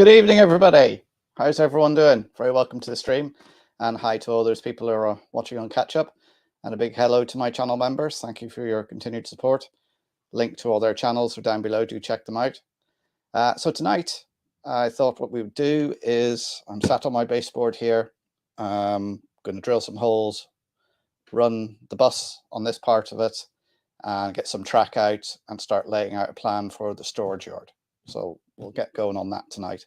Good evening, everybody. How's everyone doing? Very welcome to the stream, and hi to all those people who are watching on catch up, and a big hello to my channel members. Thank you for your continued support. Link to all their channels are down below. Do check them out. So tonight, I thought what we would do is I'm sat on my baseboard here. I'm going to drill some holes, run the bus on this part of it, and get some track out and start laying out a plan for the storage yard. So we'll get going on that tonight.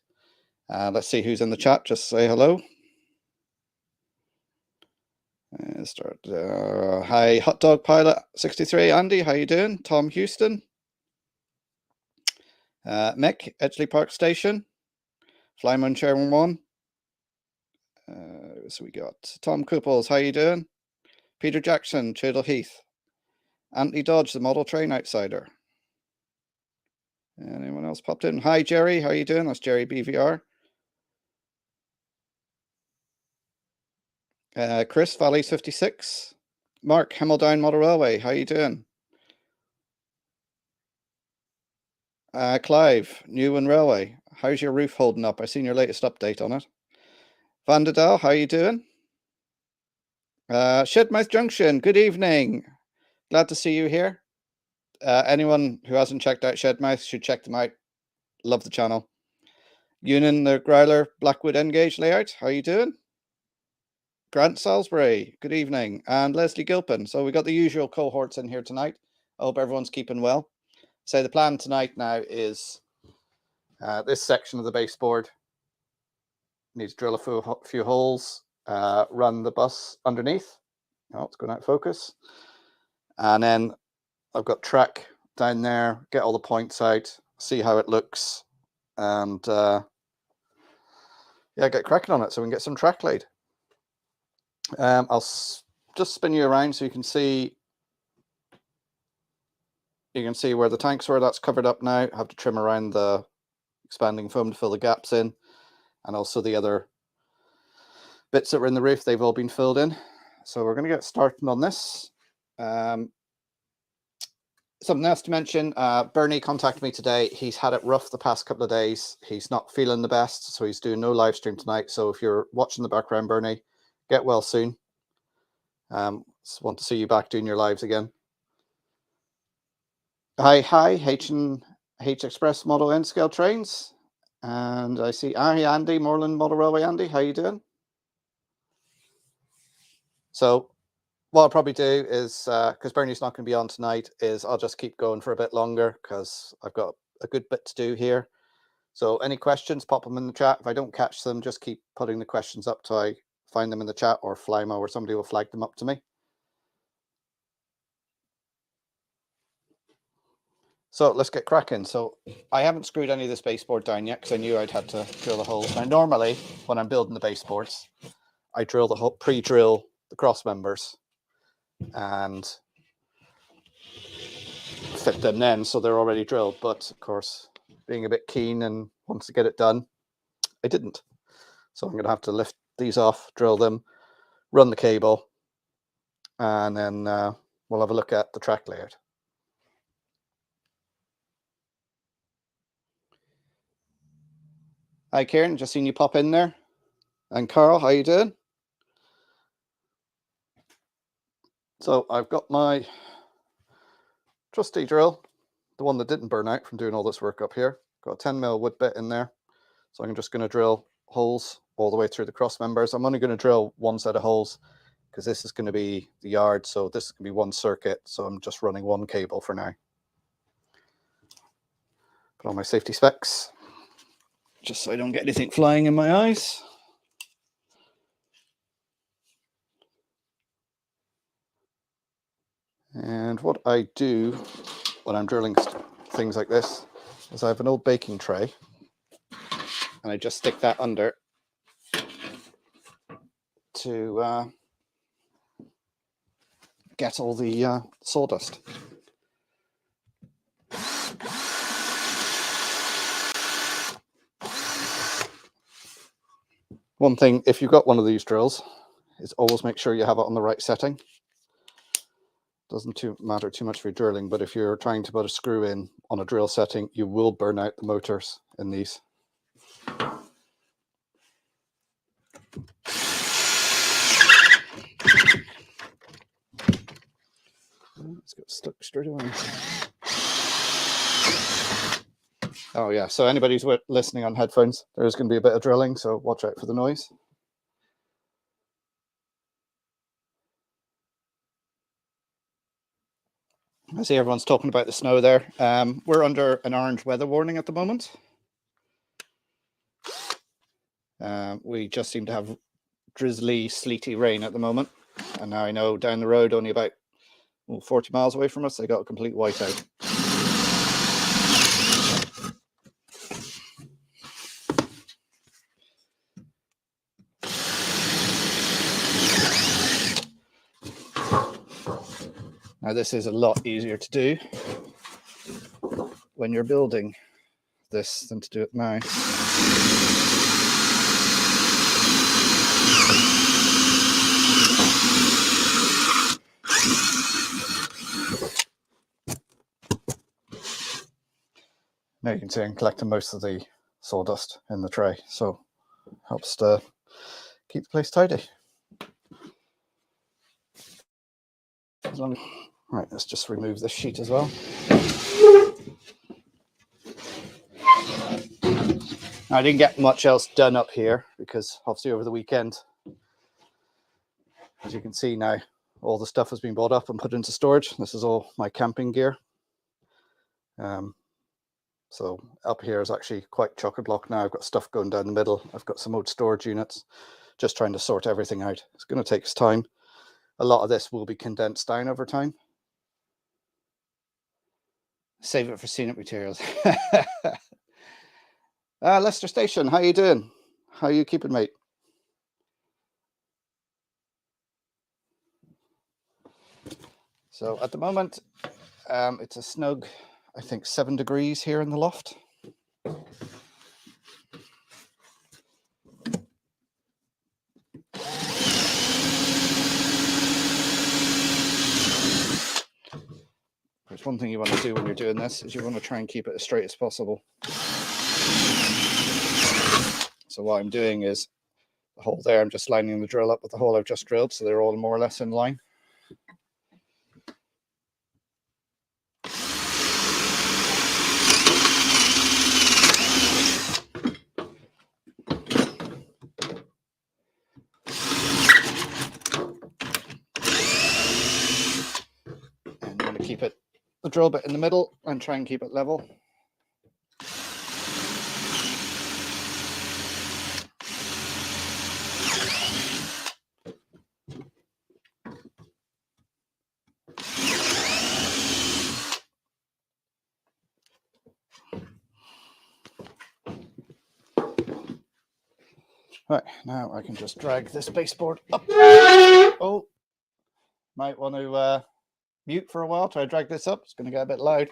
Let's see who's in the chat. Just say hello. Hi, Hot Dog Pilot 63. Andy, how you doing? Tom Houston. Mick, Edgeley Park Station. Flyman Chairman 1. So we got Tom Couples, how you doing? Peter Jackson, Cheadle Heath. Anthony Dodge, the model train outsider. Anyone else popped in? Hi, Jerry, how you doing? That's Jerry BVR. Chris, Valleys 56. Mark, Hemmeldown Model Railway, how you doing? Clive, Newman Railway, how's your roof holding up? I've seen your latest update on it. Vandadal, how you doing? Shedmouth Junction, good evening. Glad to see you here. Anyone who hasn't checked out Shedmouth should check them out. Love the channel. Union, the Growler, Blackwood Engage layout, how you doing? Grant Salisbury, good evening. And Leslie Gilpin. So we got the usual cohorts in here tonight. I hope everyone's keeping well. So the plan tonight now is this section of the baseboard. Need to drill a few holes, run the bus underneath. Oh, it's going out of focus. And then I've got track down there, get all the points out, see how it looks, and yeah, get cracking on it so we can get some track laid. I'll just spin you around so you can see where the tanks were. That's covered up now. I have to trim around the expanding foam to fill the gaps in, and also the other bits that were in the roof, they've all been filled in. So we're going to get started on this. Something else to mention, Bernie contacted me today. He's had it rough the past couple of days. He's not feeling the best, so he's doing no live stream tonight. So if you're watching the background, Bernie, get well soon. Just want to see you back doing your lives again. Hi, H Express Model N scale trains. And I see, hi, Andy, Moreland Model Railway. Andy, how you doing? So what I'll probably do is, because Bernie's not going to be on tonight, is I'll just keep going for a bit longer because I've got a good bit to do here. So any questions, pop them in the chat. If I don't catch them, just keep putting the questions up till I find them in the chat, or Flymo or somebody will flag them up to me. So let's get cracking. So I haven't screwed any of this baseboard down yet because I knew I'd had to drill the holes. Now normally when I'm building the baseboards, I drill the hole, pre-drill the cross members and fit them then so they're already drilled. But of course, being a bit keen and wants to get it done, I didn't. So I'm going to have to lift these off, drill them, run the cable, and then we'll have a look at the track layout. Hi, Kieran, just seen you pop in there. And Carl, how you doing? So I've got my trusty drill, the one that didn't burn out from doing all this work up here. Got a 10mm wood bit in there. So I'm just going to drill holes all the way through the cross members. I'm only going to drill one set of holes because this is going to be the yard. So this is going to be one circuit. So I'm just running one cable for now. Put on my safety specs, just so I don't get anything flying in my eyes. And what I do when I'm drilling things like this is I have an old baking tray and I just stick that under to get all the sawdust. One thing, if you've got one of these drills, is always make sure you have it on the right setting. Doesn't matter too much for drilling, but if you're trying to put a screw in on a drill setting, you will burn out the motors in these. It's got stuck straight away. Oh yeah, so anybody who's listening on headphones, there's going to be a bit of drilling, so watch out for the noise. I see everyone's talking about the snow there. We're under an orange weather warning at the moment. We just seem to have drizzly, sleety rain at the moment. And now I know down the road, only about 40 miles away from us, they got a complete whiteout. Now this is a lot easier to do when you're building this than to do it now. Now you can see I'm collecting most of the sawdust in the tray, so helps to keep the place tidy. Right, let's just remove this sheet as well. Now, I didn't get much else done up here because obviously over the weekend, as you can see now, all the stuff has been bought up and put into storage. This is all my camping gear. So up here is actually quite chock-a-block now. I've got stuff going down the middle. I've got some old storage units, just trying to sort everything out. It's going to take us time. A lot of this will be condensed down over time. Save it for scenic materials. Leicester Station, how you doing? How you keeping, mate? So at the moment, it's a snug, I think 7 degrees here in the loft. There's one thing you want to do when you're doing this is you want to try and keep it as straight as possible. So what I'm doing is the hole there, I'm just lining the drill up with the hole I've just drilled, so they're all more or less in line. And you want to keep it, the drill bit in the middle, and try and keep it level. Right, now I can just drag this baseboard up. Oh, might want to mute for a while, try to drag this up. It's going to get a bit loud.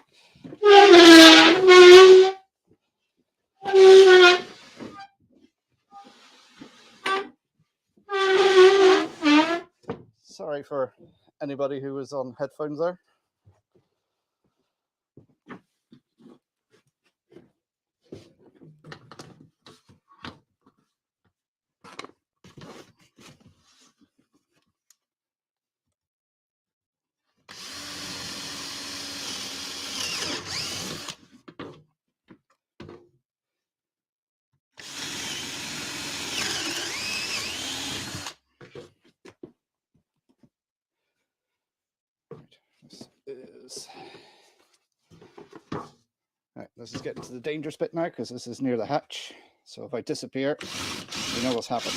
Sorry for anybody who was on headphones there. This is getting to the dangerous bit now because this is near the hatch. So if I disappear, you know what's happened.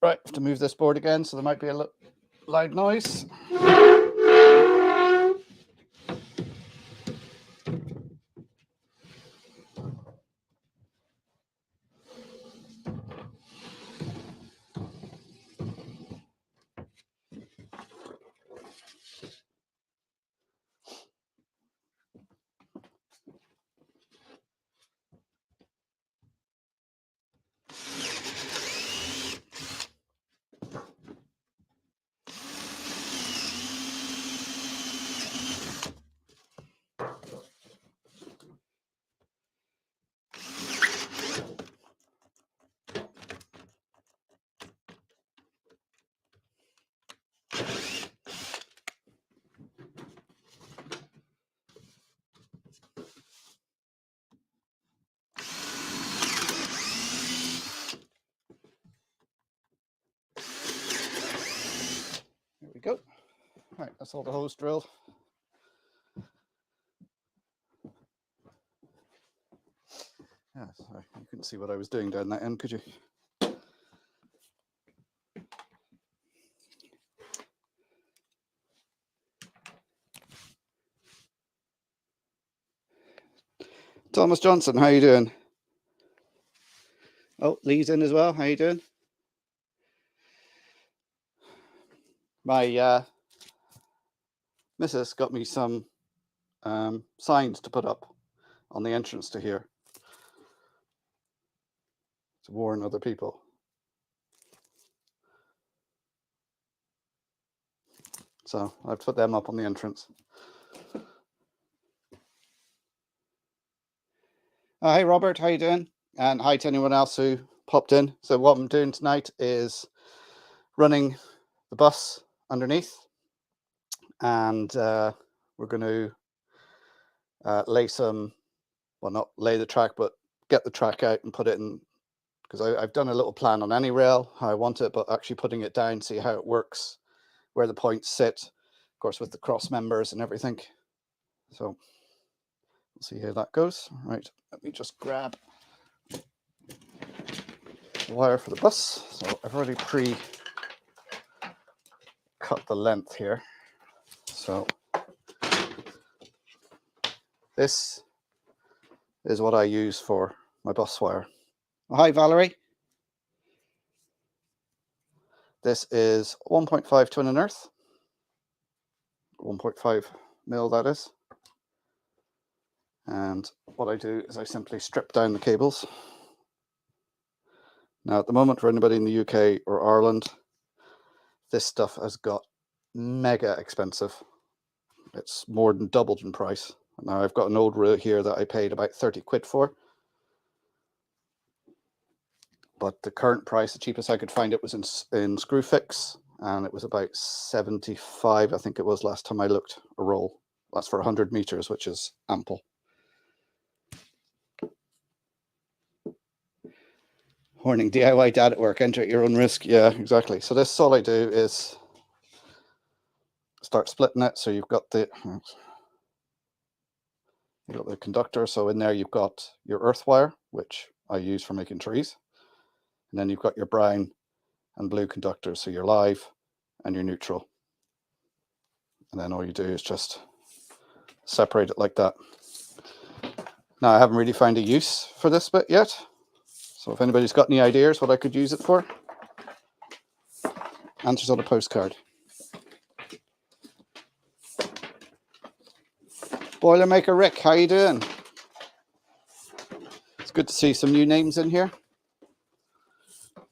Right, have to move this board again, so there might be a loud noise. go. Right, that's all the hose drilled. Yeah, sorry, you couldn't see what I was doing down that end, could you? Thomas Johnson, how you doing? Oh, Lee's in as well. How you doing? My missus got me some signs to put up on the entrance to here to warn other people. So I've put them up on the entrance. Hey Robert, how you doing? And hi to anyone else who popped in. So what I'm doing tonight is running the bus underneath, and we're going to lay some, well, not lay the track, but get the track out and put it in, because I've done a little plan on any rail how I want it, but actually putting it down, see how it works, where the points sit, of course with the cross members and everything. So we'll see how that goes. Right, let me just grab the wire for the bus. So I've already cut the length here. So this is what I use for my bus wire. Oh, hi Valerie. This is 1.5 twin and earth. 1.5 mil that is. And what I do is I simply strip down the cables. Now at the moment, for anybody in the UK or Ireland, this stuff has got mega expensive. It's more than doubled in price. Now I've got an old reel here that I paid about 30 quid for. But the current price, the cheapest I could find it was in Screwfix, and it was about 75, I think it was last time I looked, a roll. That's for 100 meters, which is ample. Warning, DIY dad at work, enter at your own risk. Yeah, exactly. So this, all I do is start splitting it. So you've got the conductor. So in there you've got your earth wire, which I use for making trees. And then you've got your brown and blue conductors. So your live and your neutral. And then all you do is just separate it like that. Now I haven't really found a use for this bit yet. So if anybody's got any ideas what I could use it for, answers on a postcard. Boilermaker Rick, how you doing? It's good to see some new names in here.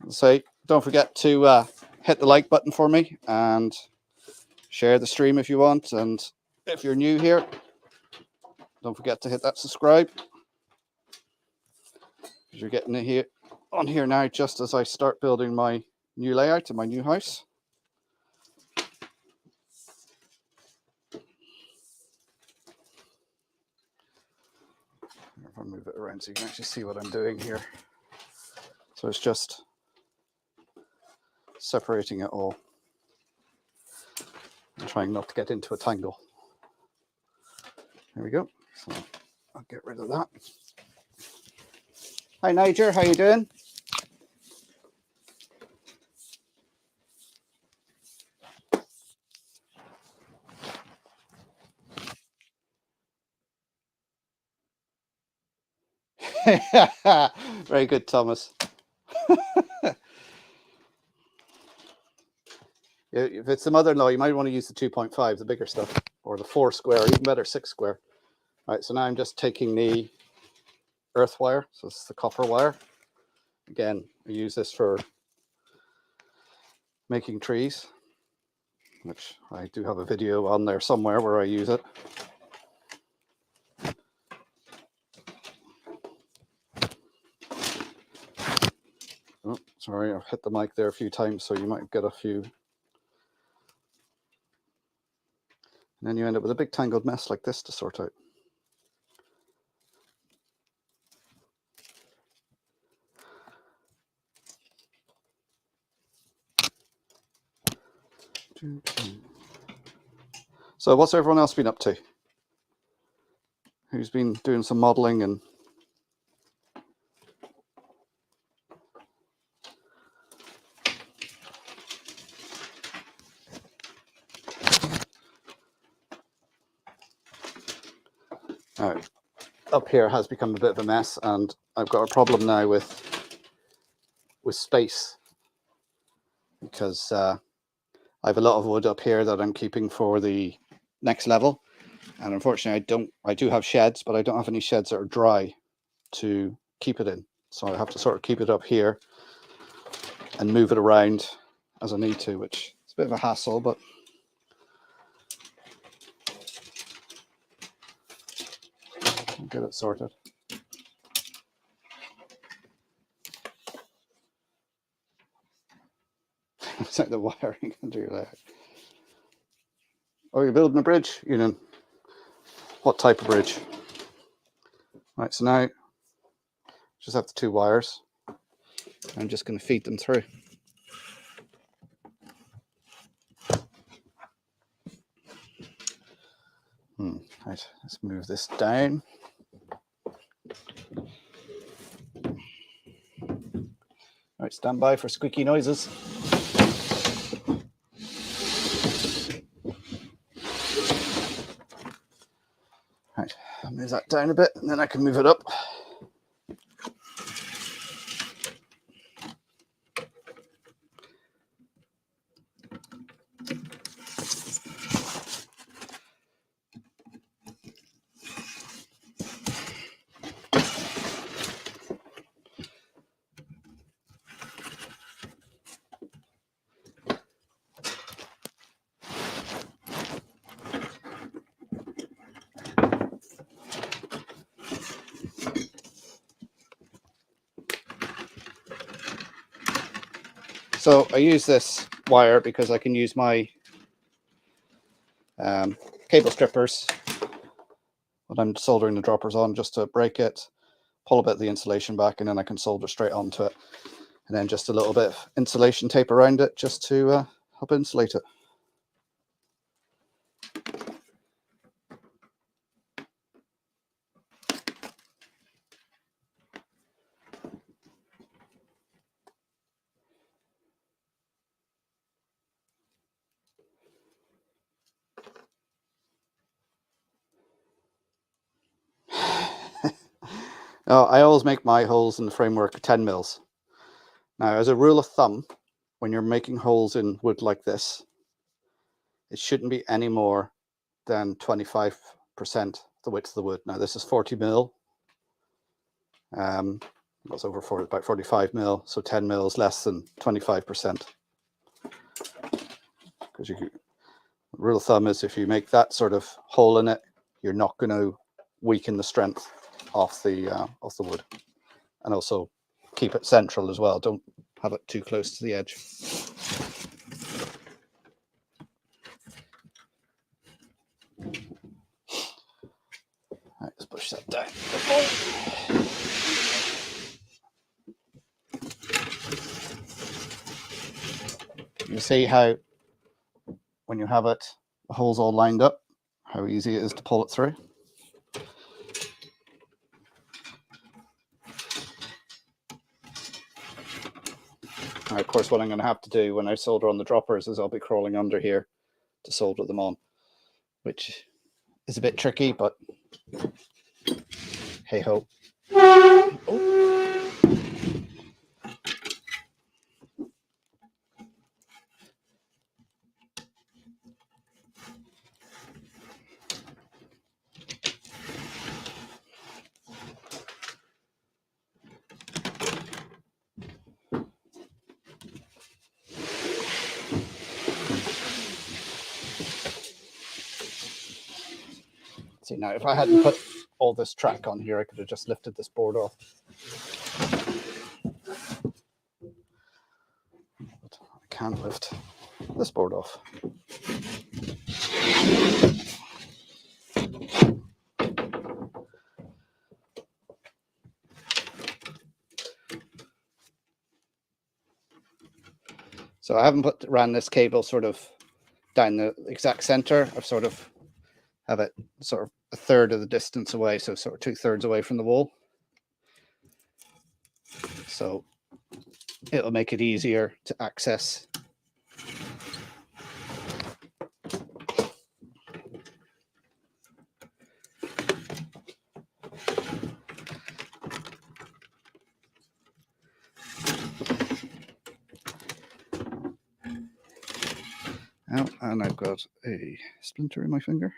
So don't forget to hit the like button for me and share the stream if you want. And if you're new here, don't forget to hit that subscribe. Because you're getting it here on here now just as I start building my new layout in my new house. If I move it around so you can actually see what I'm doing here. So it's just separating it all and trying not to get into a tangle. There we go. So I'll get rid of that. Hi Niger, how you doing? Very good, Thomas. If it's the mother-in-law, you might want to use the 2.5, the bigger stuff, or the 4 square, or even better, 6 square. All right, so now I'm just taking the earth wire, so it's the copper wire. Again, I use this for making trees, which I do have a video on there somewhere where I use it. Oh, sorry, I've hit the mic there a few times, so you might get a few. And then you end up with a big tangled mess like this to sort out. So what's everyone else been up to? Who's been doing some modelling and up here has become a bit of a mess, and I've got a problem now with space, because I have a lot of wood up here that I'm keeping for the next level, and unfortunately I do have sheds, but I don't have any sheds that are dry to keep it in, so I have to sort of keep it up here and move it around as I need to, which is a bit of a hassle, but I'll get it sorted. It's like the wiring under your leg. Oh, you're building a bridge? You know, what type of bridge? Right, so now just have the two wires. I'm just going to feed them through. Right, let's move this down. Right, stand by for squeaky noises. Right, I'll move that down a bit and then I can move it up. So I use this wire because I can use my cable strippers when I'm soldering the droppers on, just to break it, pull a bit of the insulation back, and then I can solder straight onto it. And then just a little bit of insulation tape around it just to help insulate it. Now, I always make my holes in the framework 10 mils. Now, as a rule of thumb, when you're making holes in wood like this, it shouldn't be any more than 25% the width of the wood. Now, this is 40 mil. That's over 40, about 45 mil, so 10 mils less than 25%. Because the rule of thumb is if you make that sort of hole in it, you're not going to weaken the strength off the wood, and also keep it central as well. Don't have it too close to the edge. Right, let's push that down. You see how when you have it, the holes all lined up, how easy it is to pull it through. Now, of course, what I'm going to have to do when I solder on the droppers is I'll be crawling under here to solder them on, which is a bit tricky, but hey ho. Oh. See, now if I hadn't put all this track on here, I could have just lifted this board off. But I can't lift this board off. So I haven't ran this cable sort of down the exact center. I've sort of have it sort of a third of the distance away, so sort of 2/3 away from the wall. So it'll make it easier to access. Oh, and I've got a splinter in my finger.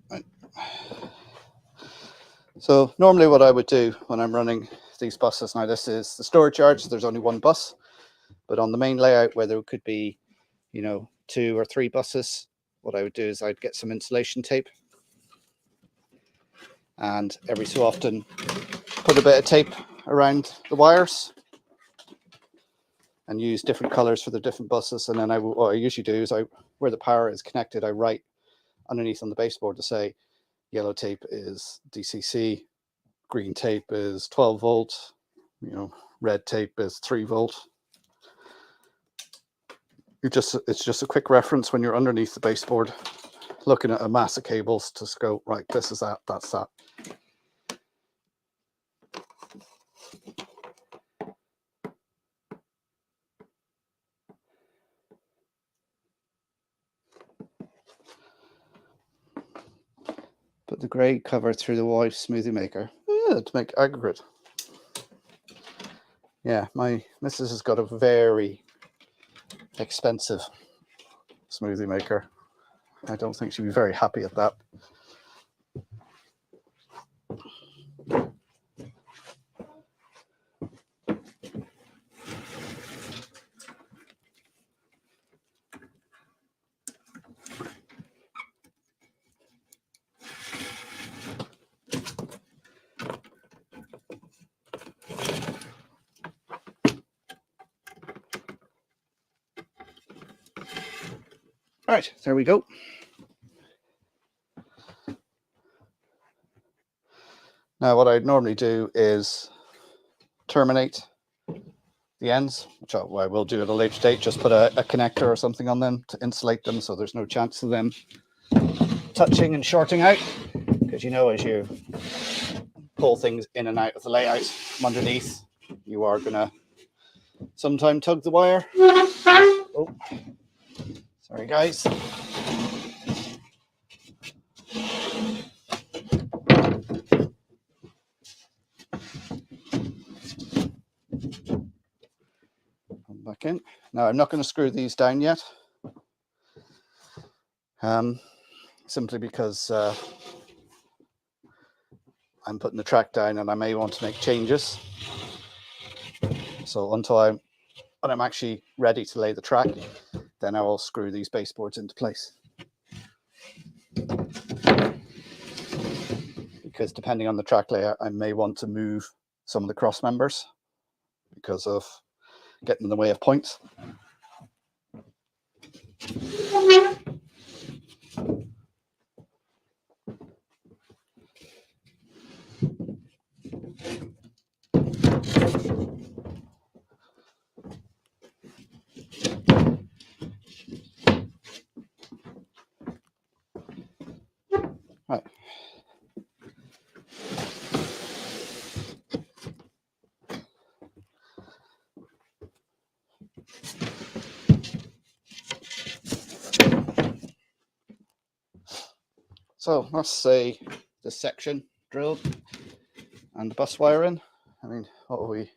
Right. So normally what I would do when I'm running these buses, now this is the storage yard, so there's only one bus, but on the main layout where there could be, 2 or 3 buses, what I would do is I'd get some insulation tape, and every so often put a bit of tape around the wires and use different colors for the different buses. And then what I usually do is where the power is connected, I write underneath on the baseboard to say yellow tape is DCC, green tape is 12 volt, red tape is 3 volt. It's just a quick reference when you're underneath the baseboard looking at a mass of cables to go, right, this is that, that's that. Put the grey cover through the white smoothie maker to make aggregate. Yeah, my missus has got a very expensive smoothie maker. I don't think she'd be very happy at that. Right, there we go. Now what I'd normally do is terminate the ends, which I will do at a later date, just put a connector or something on them to insulate them so there's no chance of them touching and shorting out, because as you pull things in and out of the layout from underneath, you are going to sometimes tug the wire. Oh, sorry guys. Back in. Now I'm not going to screw these down yet, simply because I'm putting the track down and I may want to make changes. So until when I'm actually ready to lay the track, then I will screw these baseboards into place. Because depending on the track layout, I may want to move some of the cross members because of getting in the way of points. Right. So let's say this section drilled and the bus wiring. I mean, what have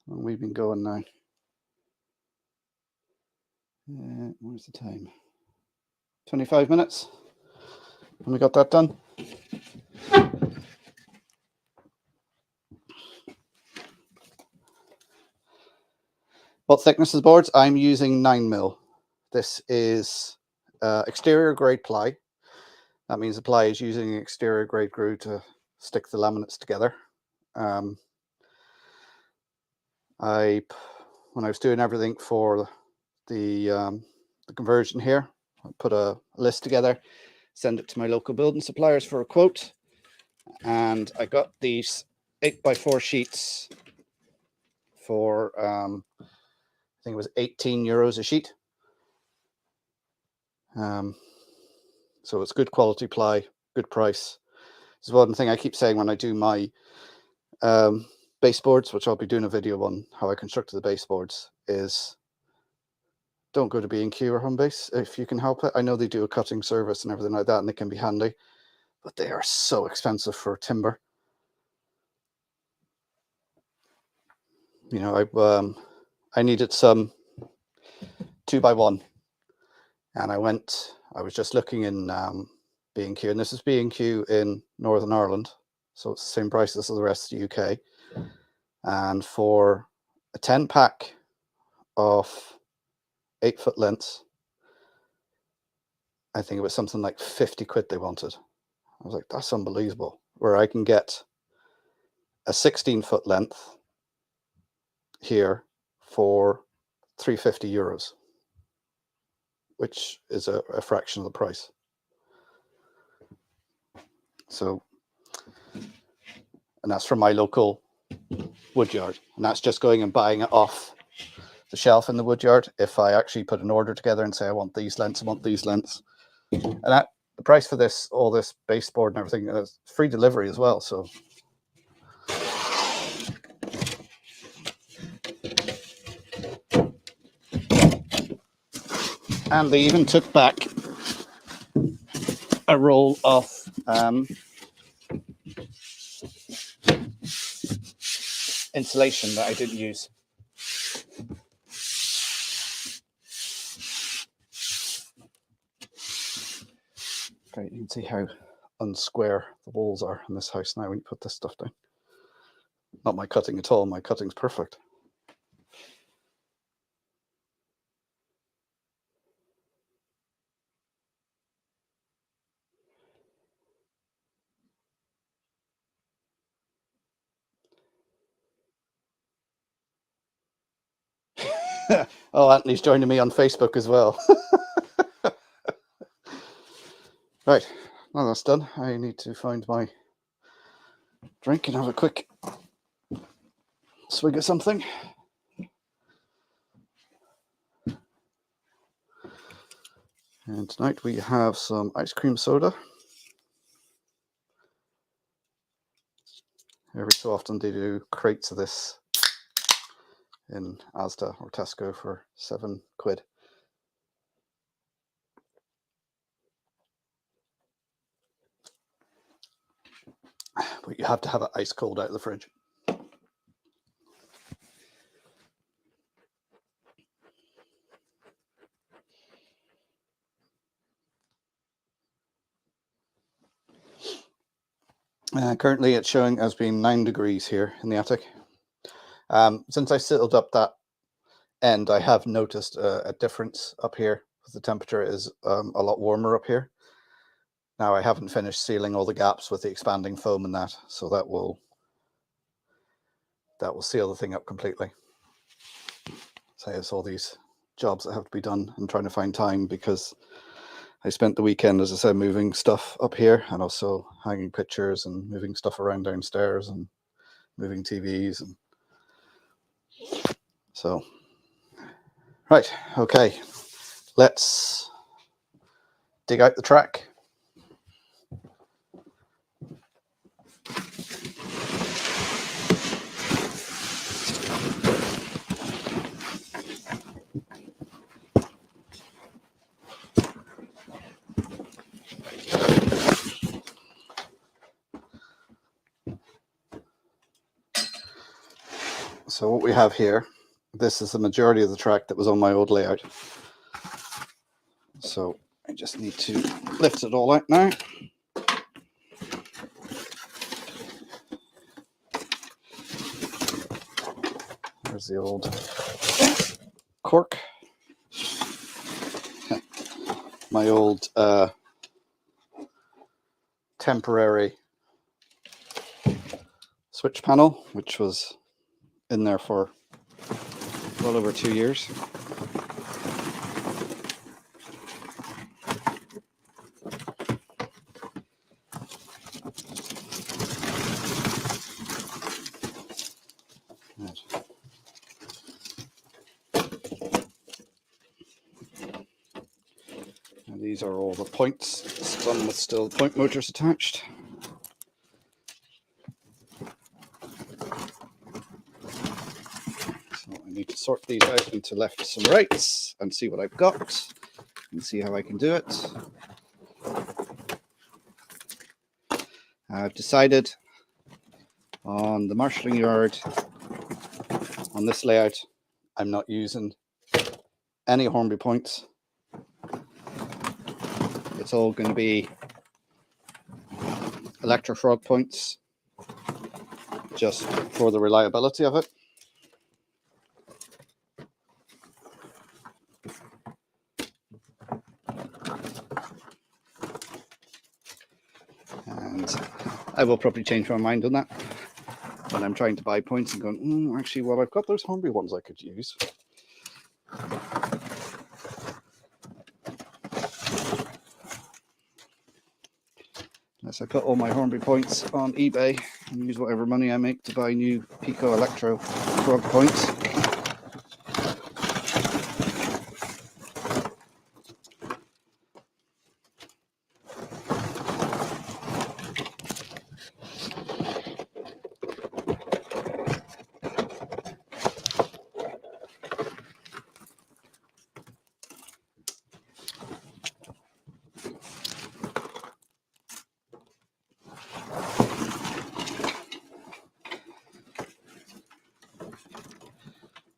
we've been going now? Where's the time? 25 minutes. And we got that done. What thickness is the boards? I'm using 9mm. This is exterior grade ply. That means the ply is using exterior grade glue to stick the laminates together. When I was doing everything for the conversion here, I put a list together. send it to my local building suppliers for a quote. And I got these 8x4 sheets for, I think it was €18 a sheet. So it's good quality ply, good price. This is one thing I keep saying when I do my baseboards, which I'll be doing a video on how I constructed the baseboards, is don't go to B&Q or Homebase if you can help it. I know they do a cutting service and everything like that, and they can be handy, but they are so expensive for timber. You know, I needed some 2x1, and I was just looking in B&Q, and this is B&Q in Northern Ireland, so it's the same price as the rest of the UK. And for a 10-pack of 8-foot lengths, I think it was something like 50 quid they wanted. I was like, that's unbelievable. Where I can get a 16-foot length here for €350, which is a fraction of the price. So, and that's from my local woodyard, and that's just going and buying it off the shelf in the woodyard. If I actually put an order together and say I want these lengths, I want these lengths, and that the price for this, all this baseboard and everything, is free delivery as well. So and they even took back a roll of insulation that I didn't use. Okay, you can see how unsquare the walls are in this house now when you put this stuff down. Not my cutting at all, my cutting's perfect. Oh, Anthony's joining me on Facebook as well. Right, now that's done, I need to find my drink and have a quick swig of something. And tonight we have some ice cream soda. Every so often they do crates of this in Asda or Tesco for £7. But you have to have it ice cold out of the fridge. Currently it's showing as being 9 degrees here in the attic. Since I settled up that end, I have noticed a difference up here. The temperature is a lot warmer up here. Now I haven't finished sealing all the gaps with the expanding foam and that, so that will seal the thing up completely. So it's all these jobs that have to be done and trying to find time, because I spent the weekend, as I said, moving stuff up here and also hanging pictures and moving stuff around downstairs and moving TVs. And so, right, okay, let's dig out the track. So what we have here, this is the majority of the track that was on my old layout. So I just need to lift it all out now. There's the old cork. My old temporary switch panel, which was in there for well over 2 years. these are all the points. Some with still point motors attached. So I need to sort these out into lefts and rights and see what I've got and see how I can do it. I've decided on the marshalling yard, on this layout, I'm not using any Hornby points. It's all going to be Electrofrog points, just for the reliability of it. And I will probably change my mind on that when I'm trying to buy points and going, actually, well, I've got those Hornby ones I could use. Unless I put all my Hornby points on eBay and use whatever money I make to buy new Pico Electrofrog points.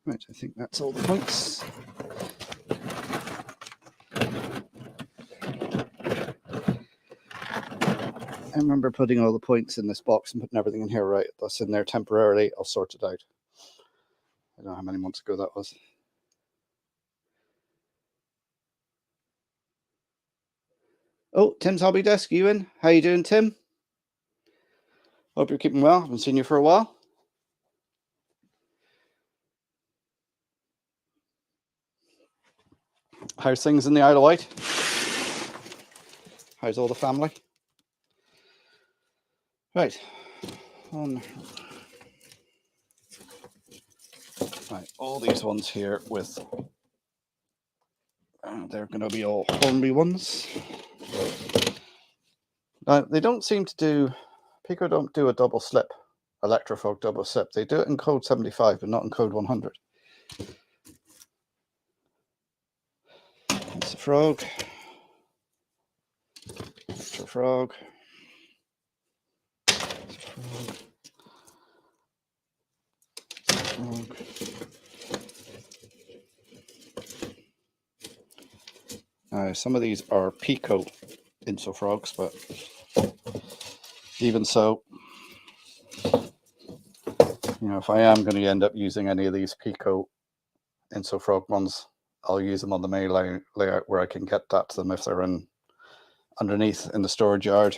Right, I think that's all the points. I remember putting all the points in this box and putting everything in here right. That's in there temporarily. I'll sort it out. I don't know how many months ago that was. Oh, Tim's Hobby Desk, you in? How you doing, Tim? Hope you're keeping well. Haven't seen you for a while. How's things in the Isle of Wight? How's all the family? Right. Right, all these ones here with, they're going to be all Hornby ones. They don't seem to do, Pico don't do a double slip, Electrofrog double slip. They do it in code 75, but not in code 100. It's a frog. Electrofrog. Some of these are Pico Insofrogs, but even so, if I am going to end up using any of these Pico Insofrog ones, I'll use them on the main layout where I can get that to them if they're underneath in the storage yard.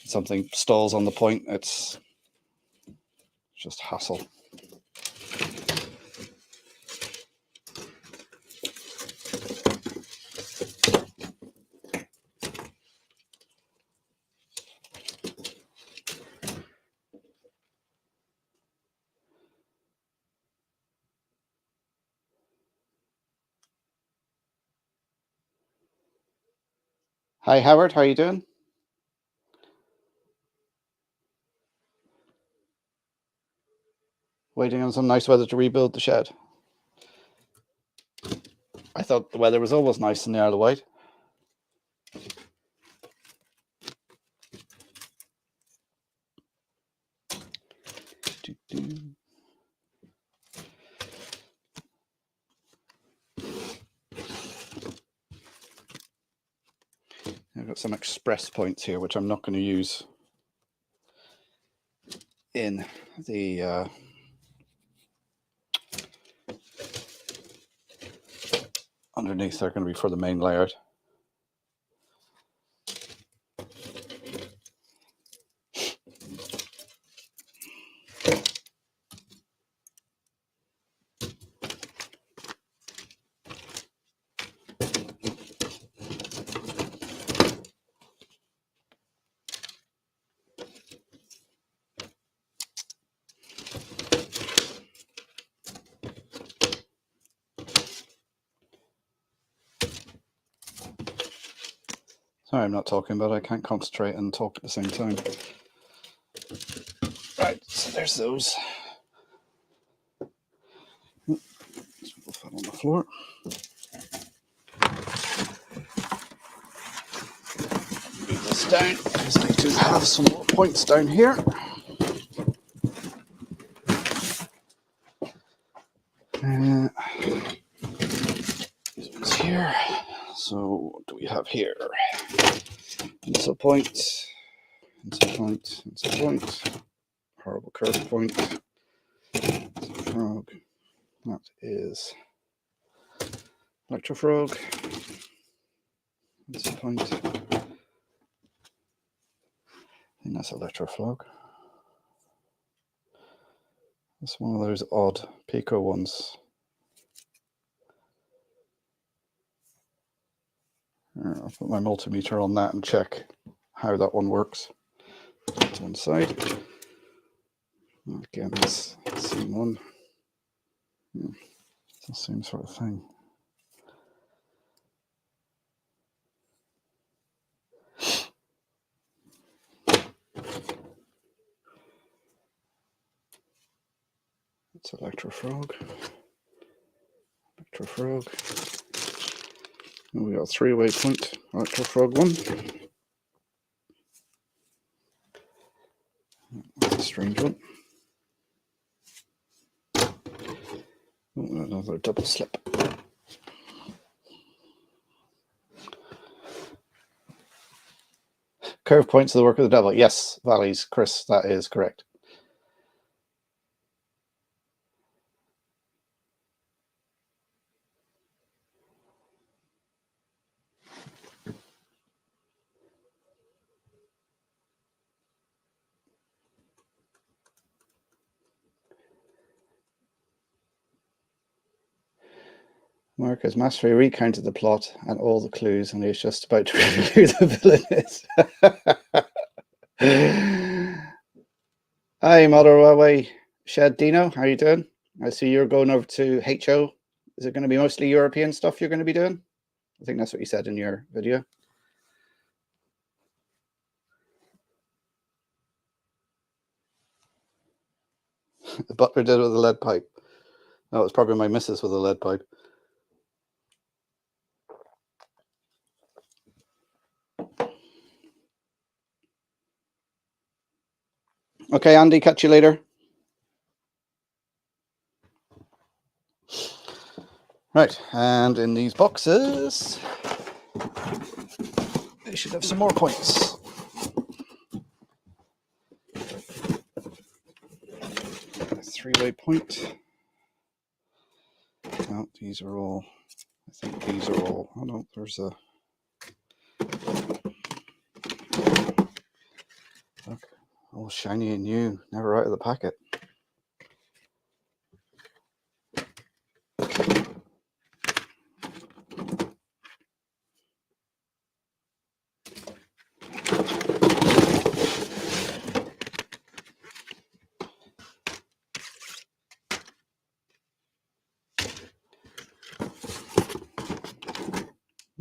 Something stalls on the point, it's just hassle. Hi Howard, how are you doing? Waiting on some nice weather to rebuild the shed. I thought the weather was always nice in the Isle of Wight. I've got some express points here, which I'm not going to use in the underneath. They're going to be for the main layout. Sorry, I'm not talking, but I can't concentrate and talk at the same time. Right, so there's those. Put that on the floor. Move this down because I do have some more points down here. These ones here. So what do we have here? Pencil point, pencil point, pencil point. Horrible curve point. Frog. That is electrofrog. Pencil point. I think that's electrofrog. It's one of those odd Pico ones. I'll put my multimeter on that and check how that one works. To one side. Again, it's the same one. It's the same sort of thing. It's electrofrog. Electrofrog. And we got a 3-way point. Electrofrog one. That's a strange one. Oh, another double slip. Curve points are the work of the devil. Yes, Valleys, Chris, that is correct. Mark has masterfully recounted the plot and all the clues, and he's just about to reveal who the villain is. Hi, Motorway Shed Dino. How are you doing? I see you're going over to HO. Is it going to be mostly European stuff you're going to be doing? I think that's what you said in your video. The butler did it with a lead pipe. That was probably my missus with a lead pipe. Okay, Andy, catch you later. Right, and in these boxes, they should have some more points. A 3-way point. No, these are all, I think these are all, oh no, there's a, look, all shiny and new, never out of the packet.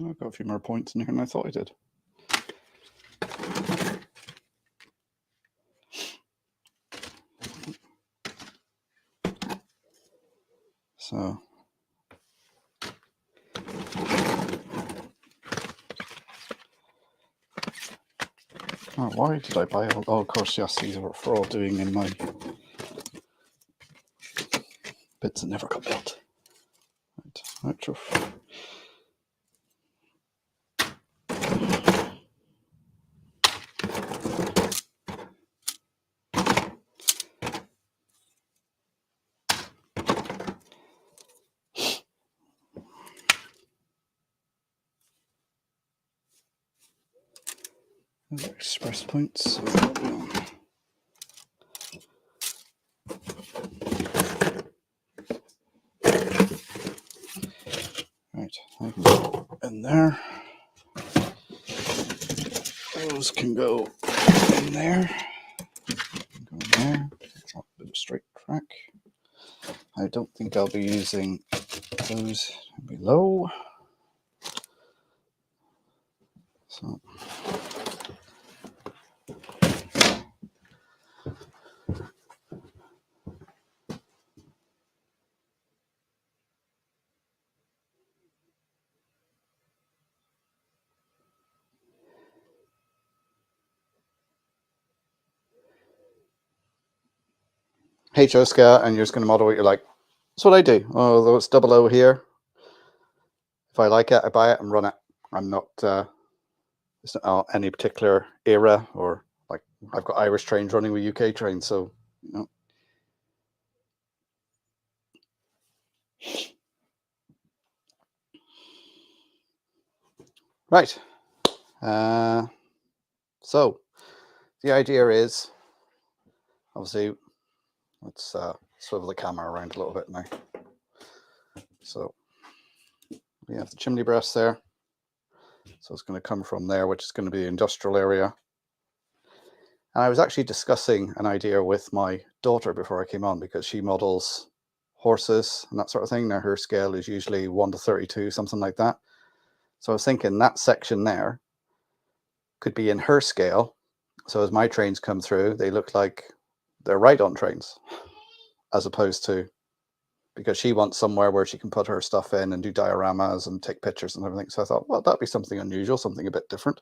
I've got a few more points in here than I thought I did. So, oh, why did I buy all? Oh, of course, yes, these are for all doing in my bits that never got built. Right, express points. So right, I can go in there. Those can go in there. Go in there. Drop a bit of straight track. I don't think I'll be using those below. So HO scale, and you're just going to model what you like. That's what I do. Although it's 00 here, if I like it, I buy it and run it. I'm not it's not any particular era, or like I've got Irish trains running with UK trains, so you know. Right. So the idea is, obviously, let's swivel the camera around a little bit now. So we have the chimney breast there. So it's going to come from there, which is going to be the industrial area. And I was actually discussing an idea with my daughter before I came on, because she models horses and that sort of thing. Now her scale is usually 1:32, something like that. So I was thinking that section there could be in her scale. So as my trains come through, they look like they're ride-on trains, as opposed to, because she wants somewhere where she can put her stuff in and do dioramas and take pictures and everything. So I thought, well, that'd be something unusual, something a bit different.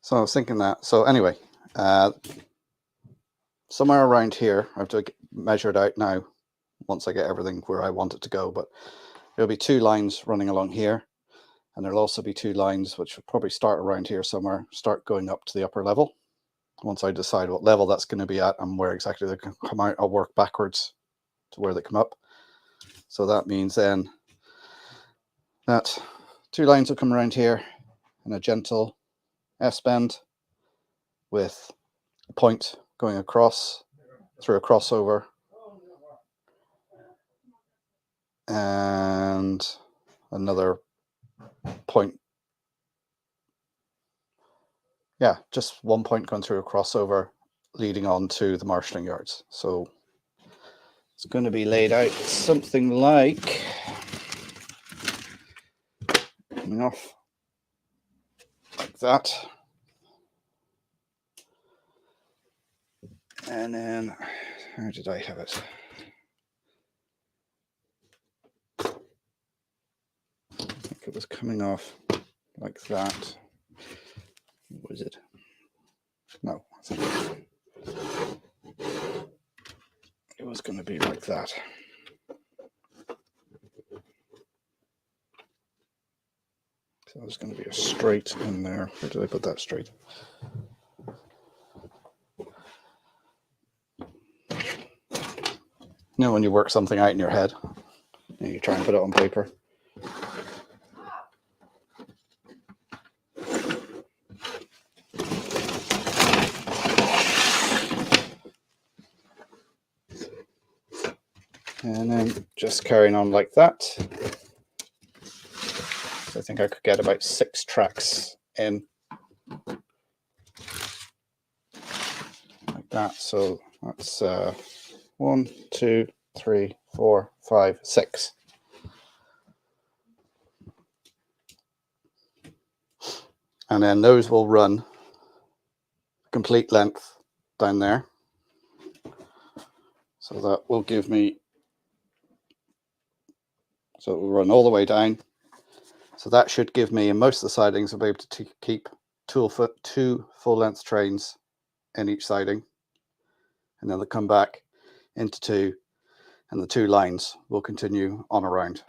So I was thinking that. So anyway, somewhere around here, I have to measure it out now once I get everything where I want it to go. But there'll be 2 lines running along here. And there'll also be 2 lines, which will probably start around here somewhere, start going up to the upper level. Once I decide what level that's going to be at and where exactly they can come out, I'll work backwards to where they come up. So that means then that 2 lines will come around here in a gentle S-bend with a point going across through a crossover, and another point. Yeah, just 1 point going through a crossover leading on to the marshalling yards. So it's going to be laid out something like coming off like that. And then, how did I have it? I think it was coming off like that. What was it? No, I think it was going to be like that. So there's going to be a straight in there. Where did I put that straight? You know, when you work something out in your head and you try and put it on paper. And then just carrying on like that. So I think I could get about 6 tracks in like that. So that's 1, 2, 3, 4, 5, 6. And then those will run complete length down there. So that will give me, so it will run all the way down. So that should give me, in most of the sidings, I'll be able to keep 2 full length trains in each siding. And then they'll come back into 2, and the 2 lines will continue on around.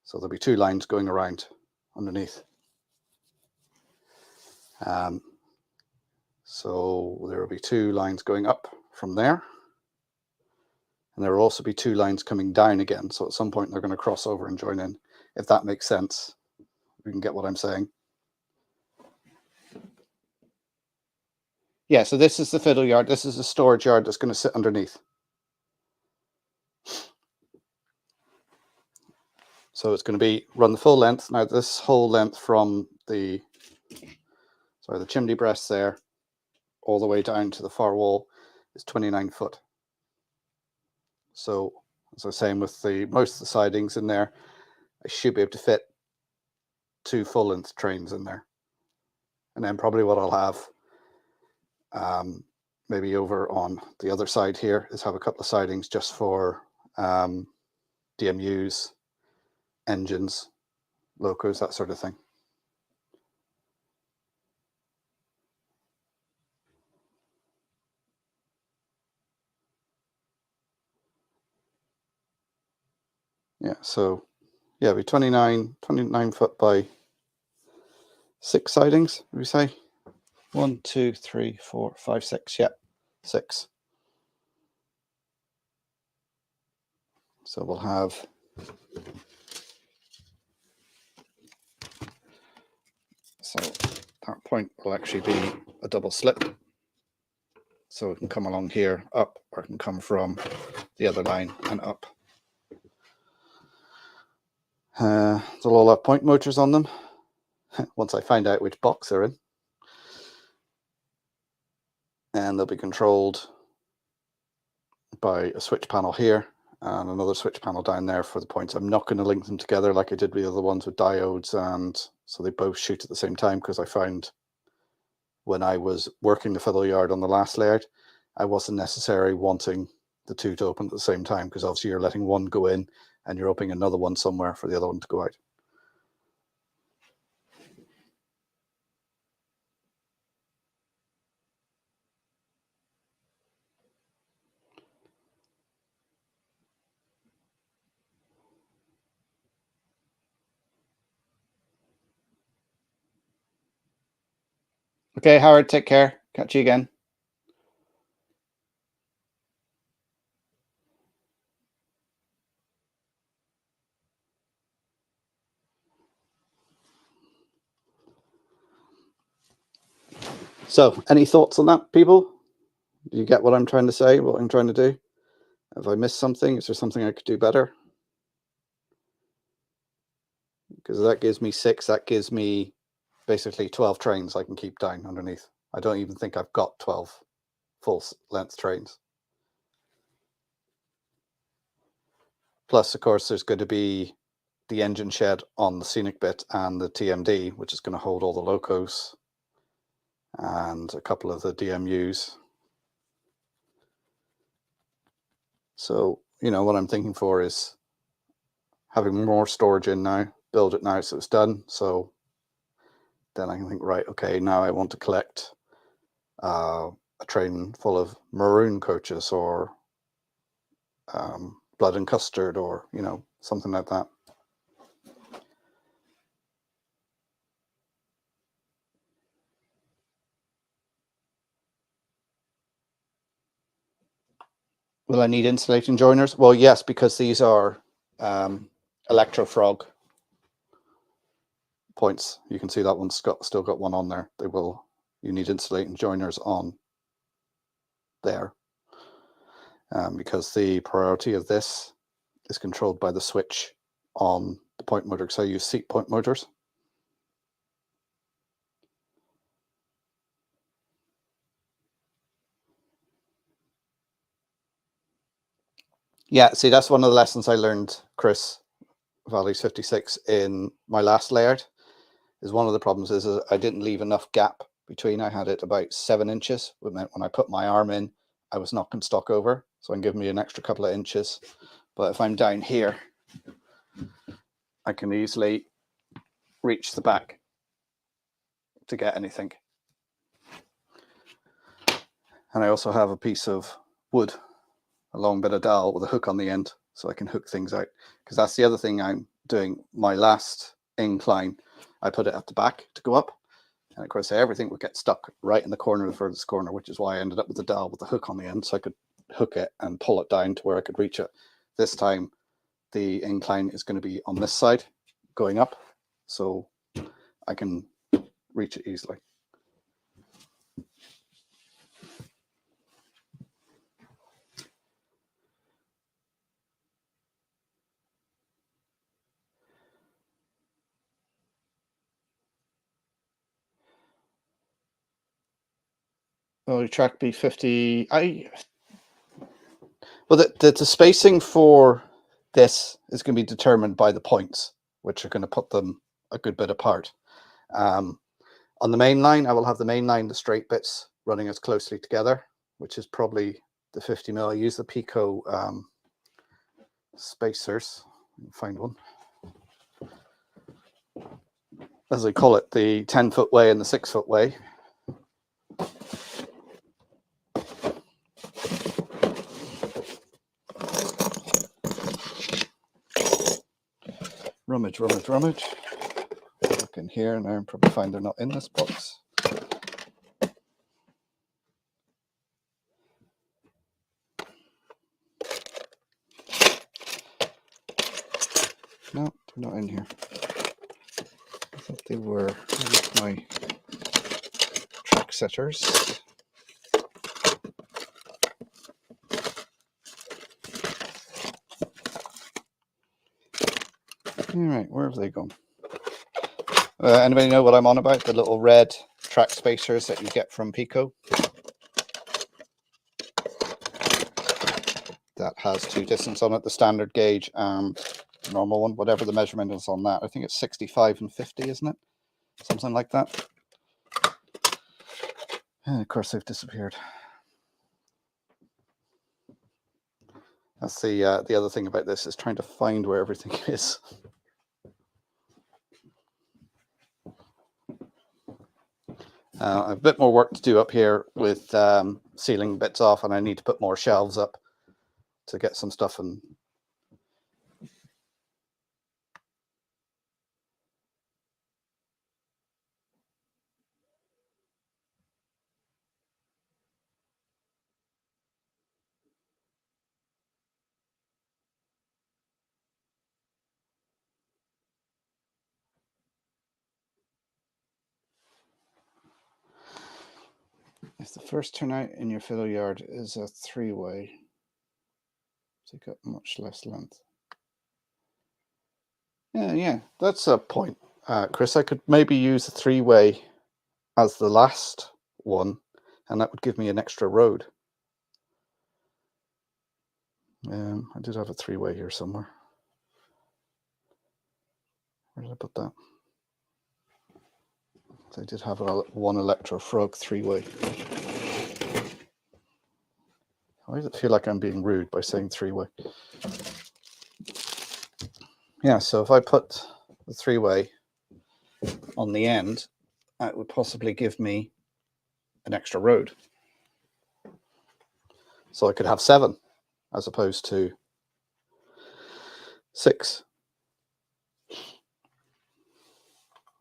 So there'll be 2 lines going around underneath. So there will be 2 lines going up from there. And there will also be 2 lines coming down again. So at some point they're going to cross over and join in, if that makes sense. You can get what I'm saying. Yeah, so this is the fiddle yard. This is the storage yard that's going to sit underneath. So it's going to be run the full length. Now this whole length from the chimney breast there all the way down to the far wall is 29 foot. So as I was saying, with most of the sidings in there, I should be able to fit 2 full-length trains in there. And then probably what I'll have, maybe over on the other side here, is have a couple of sidings just for DMUs, engines, locos, that sort of thing. Yeah, so yeah, it'll be 29 foot by 6 sidings, would we say? 1, 2, 3, 4, 5, 6. Yeah, 6. So we'll have that point will actually be a double slip. So it can come along here, up, or it can come from the other line and up. They'll all have point motors on them once I find out which box they're in. And they'll be controlled by a switch panel here and another switch panel down there for the points. I'm not going to link them together like I did with the other ones with diodes, and so they both shoot at the same time, because I found when I was working the fiddle yard on the last layout, I wasn't necessarily wanting the two to open at the same time, because obviously you're letting one go in and you're opening another one somewhere for the other one to go out. Okay, Howard, take care. Catch you again. So, any thoughts on that, people? Do you get what I'm trying to say, what I'm trying to do? Have I missed something? Is there something I could do better? Because that gives me 6. That gives me basically 12 trains I can keep down underneath. I don't even think I've got 12 full length trains. Plus, of course, there's going to be the engine shed on the scenic bit and the TMD, which is going to hold all the locos and a couple of the DMUs. So, you know, what I'm thinking for is having more storage in now, build it now so it's done. So then I can think, right, okay, now I want to collect a train full of maroon coaches, or blood and custard, or, you know, something like that. Will I need insulating joiners? Well, yes, because these are electrofrog points. You can see that one's still got one on there. You need insulating joiners on there, because the priority of this is controlled by the switch on the point motor. So I use seat point motors. Yeah, see, that's one of the lessons I learned, Chris, Valleys 56, in my last layout. Is one of the problems is I didn't leave enough gap between. I had it about 7 inches, which meant when I put my arm in, I was knocking stock over. So I'm giving me an extra couple of inches. But if I'm down here, I can easily reach the back to get anything. And I also have a piece of wood, a long bit of dowel with a hook on the end, so I can hook things out. Because that's the other thing I'm doing. My last incline, I put it at the back to go up. And of course, everything would get stuck right in the corner, the furthest corner, which is why I ended up with the dowel with the hook on the end, so I could hook it and pull it down to where I could reach it. This time, the incline is going to be on this side, going up, so I can reach it easily. Oh, track B50. Well, the spacing for this is going to be determined by the points, which are going to put them a good bit apart. On the main line, I will have the main line, the straight bits, running as closely together, which is probably the 50mm. I use the Pico spacers. Find one. As I call it, the 10-foot way and the 6-foot way. Rummage. Look in here now and probably find they're not in this box. No, they're not in here. I thought they were. Where's my track setters? All right, where have they gone? Anybody know what I'm on about? The little red track spacers that you get from Pico? That has 2 distance on it, the standard gauge and normal one, whatever the measurement is on that. I think it's 65 and 50, isn't it? Something like that. And of course, they've disappeared. That's the other thing about this, is trying to find where everything is. I have a bit more work to do up here with sealing bits off, and I need to put more shelves up to get some stuff in. If the first turnout in your fiddle yard is a 3-way, take up much less length. Yeah, that's a point, Chris. I could maybe use a 3-way as the last one, and that would give me an extra road. I did have a 3-way here somewhere. Where did I put that? So I did have one Electro Frog 3-way. Why does it feel like I'm being rude by saying 3-way? Yeah, so if I put the 3-way on the end, that would possibly give me an extra road. So I could have 7 as opposed to 6.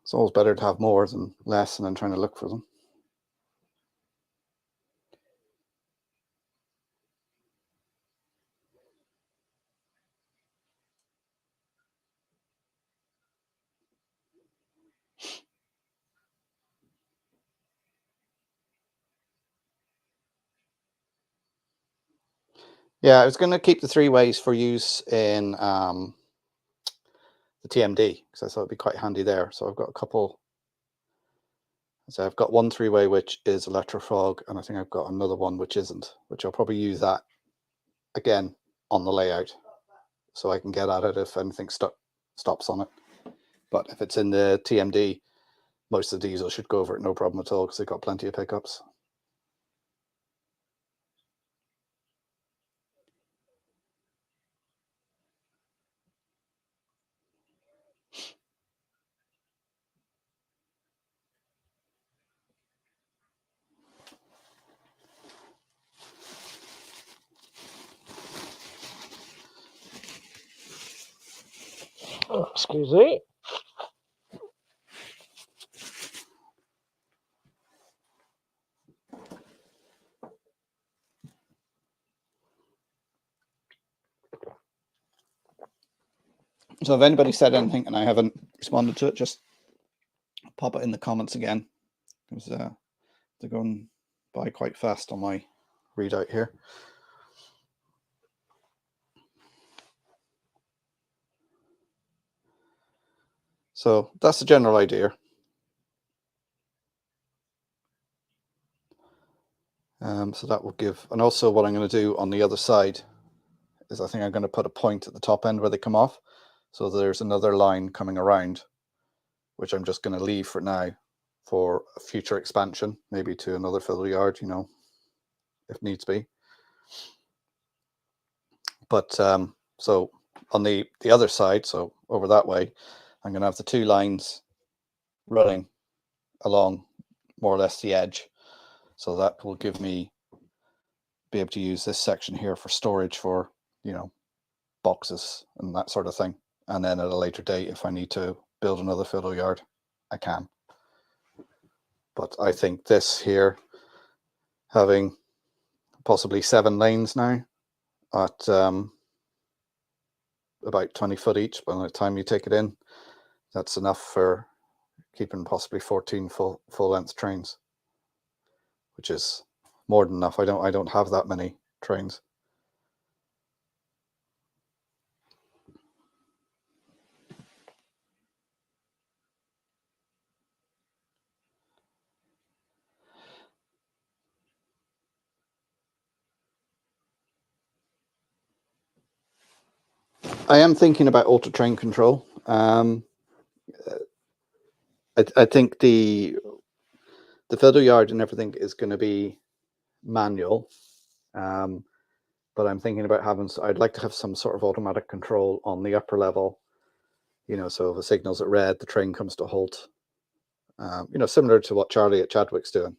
It's always better to have more than less and then trying to look for them. Yeah, I was going to keep the 3-ways for use in the TMD, because I thought it'd be quite handy there. So I've got a couple. So I've got one 3-way which is Electrofrog, and I think I've got another one which isn't, which I'll probably use that again on the layout, so I can get at it if anything stops on it. But if it's in the TMD, most of the diesel should go over it no problem at all, because they've got plenty of pickups. Oh, excuse me. So if anybody said anything and I haven't responded to it, just pop it in the comments again, because they're going by quite fast on my readout here. So that's the general idea. So that will give, and also what I'm going to do on the other side is I think I'm going to put a point at the top end where they come off. So there's another line coming around, which I'm just going to leave for now for a future expansion, maybe to another fiddle yard, you know, if needs be. But so on the other side, so over that way, I'm going to have the two lines running along more or less the edge. So that will give me be able to use this section here for storage for, you know, boxes and that sort of thing. And then at a later date, if I need to build another fiddle yard, I can. But I think this here, having possibly 7 lanes now at about 20 foot each, by the time you take it in, that's enough for keeping possibly 14 full length trains, which is more than enough. I don't have that many trains. I am thinking about auto train control. I think the fiddle yard and everything is going to be manual, but I'm thinking about having. I'd like to have some sort of automatic control on the upper level. You know, so if the signal's at red, the train comes to a halt. You know, similar to what Charlie at Chadwick's doing.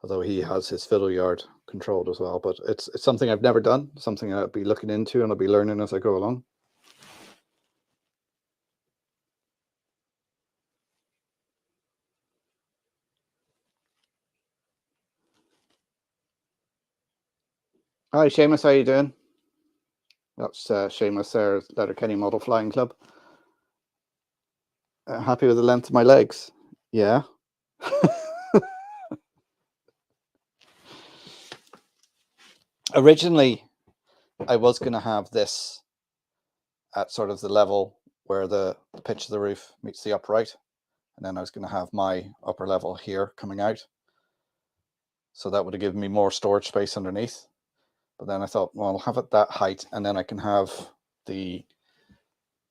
Although he has his fiddle yard controlled as well, but it's something I've never done, something I'll be looking into and I'll be learning as I go along. Hi, Seamus, how you doing? That's Seamus there, Letterkenny Model Flying Club. Happy with the length of my legs? Yeah. Originally, I was going to have this at sort of the level where the pitch of the roof meets the upright, and then I was going to have my upper level here coming out. So that would have given me more storage space underneath. But then I thought, well, I'll have it that height, and then I can have the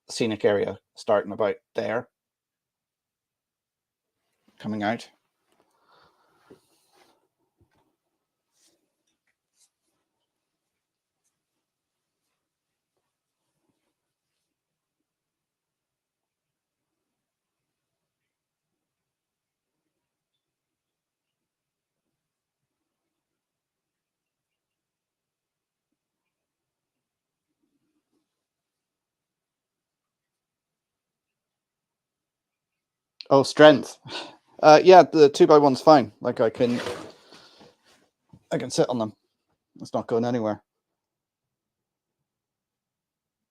scenic area starting about there, coming out. Oh, strength. Yeah, the 2x1's fine. Like I can sit on them. It's not going anywhere.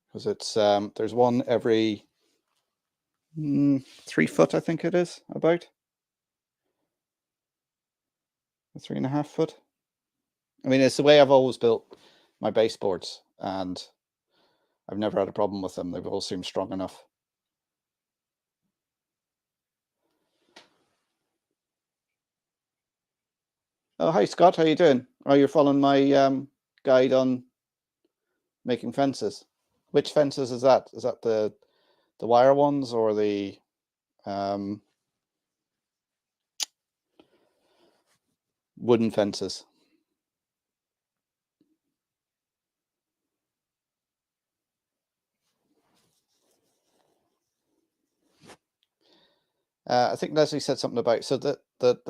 Because it's there's one every 3 foot, I think it is, about 3.5 foot. I mean, it's the way I've always built my baseboards, and I've never had a problem with them. They've all seemed strong enough. Oh, hi Scott, how you doing? Oh, you're following my guide on making fences. Which fences is that? Is that the wire ones or the wooden fences? I think Leslie said something about, so the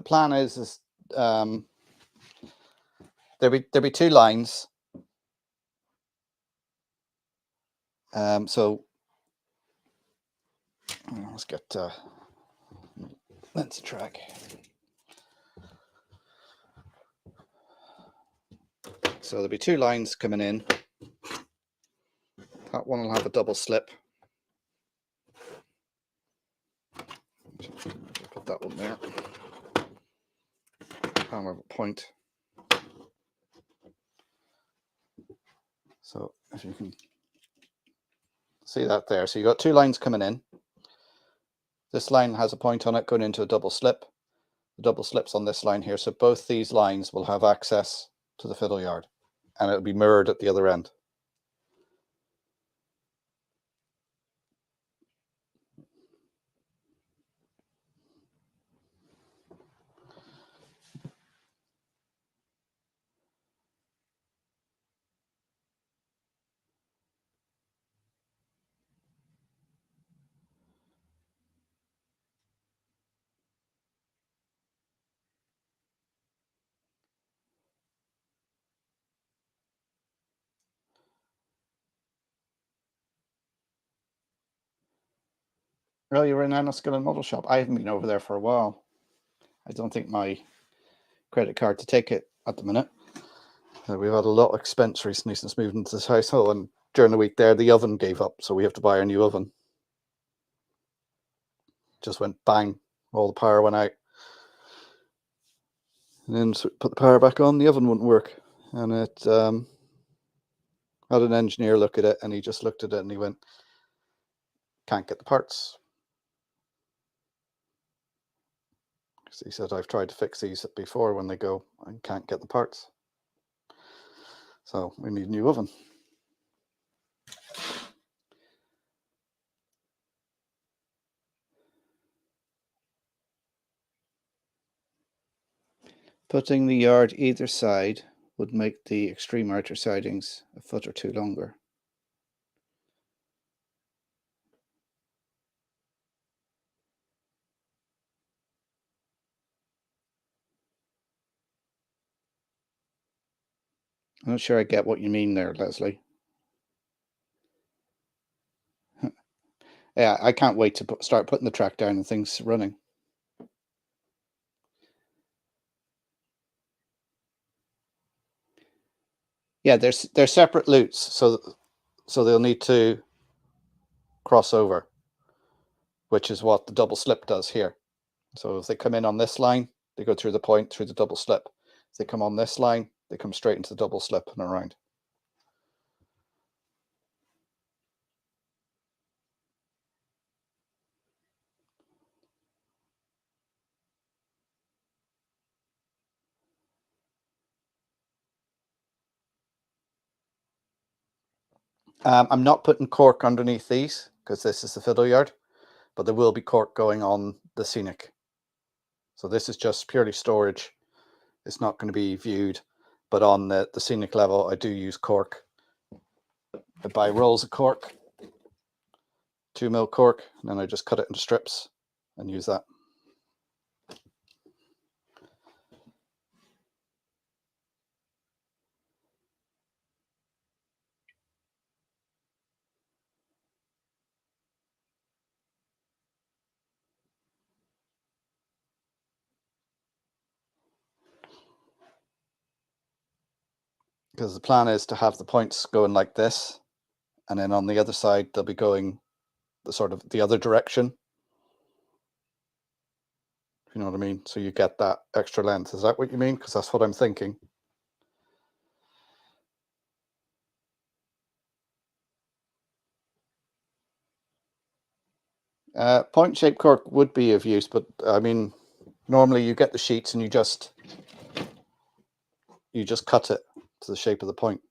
plan is there'll be 2 lines. So let's get lens track. So there'll be 2 lines coming in. That one will have a double slip. Put that one there. And have a point. So if you can see that there. So you've got 2 lines coming in. This line has a point on it going into a double slip. The double slip's on this line here. So both these lines will have access to the fiddle yard. and it'll be mirrored at the other end. Oh, you're in Enniskillen Model Shop. I haven't been over there for a while. I don't think my credit card to take it at the minute. We've had a lot of expense recently since moving into this household, and during the week there, the oven gave up, so we have to buy a new oven. Just went bang, all the power went out. And then put the power back on, the oven wouldn't work. And it had an engineer look at it, and he just looked at it and he went, can't get the parts. He said, I've tried to fix these before when they go, I can't get the parts. So we need a new oven. Putting the yard either side would make the extreme outer sidings a foot or two longer. I'm not sure I get what you mean there, Leslie. Yeah, I can't wait to start putting the track down and things running. Yeah, they're separate loops, so they'll need to cross over, which is what the double slip does here. So if they come in on this line, they go through the point through the double slip. If they come on this line, they come straight into the double slip and around. I'm not putting cork underneath these because this is the fiddle yard, but there will be cork going on the scenic. So this is just purely storage. It's not going to be viewed, but on the scenic level, I do use cork. I buy rolls of cork, 2mm cork, and then I just cut it into strips and use that. Because the plan is to have the points going like this, and then on the other side they'll be going the sort of the other direction, if you know what I mean. So you get that extra length. Is that what you mean? Because that's what I'm thinking. Point shaped cork would be of use, but I mean, normally you get the sheets and you just cut it to the shape of the point.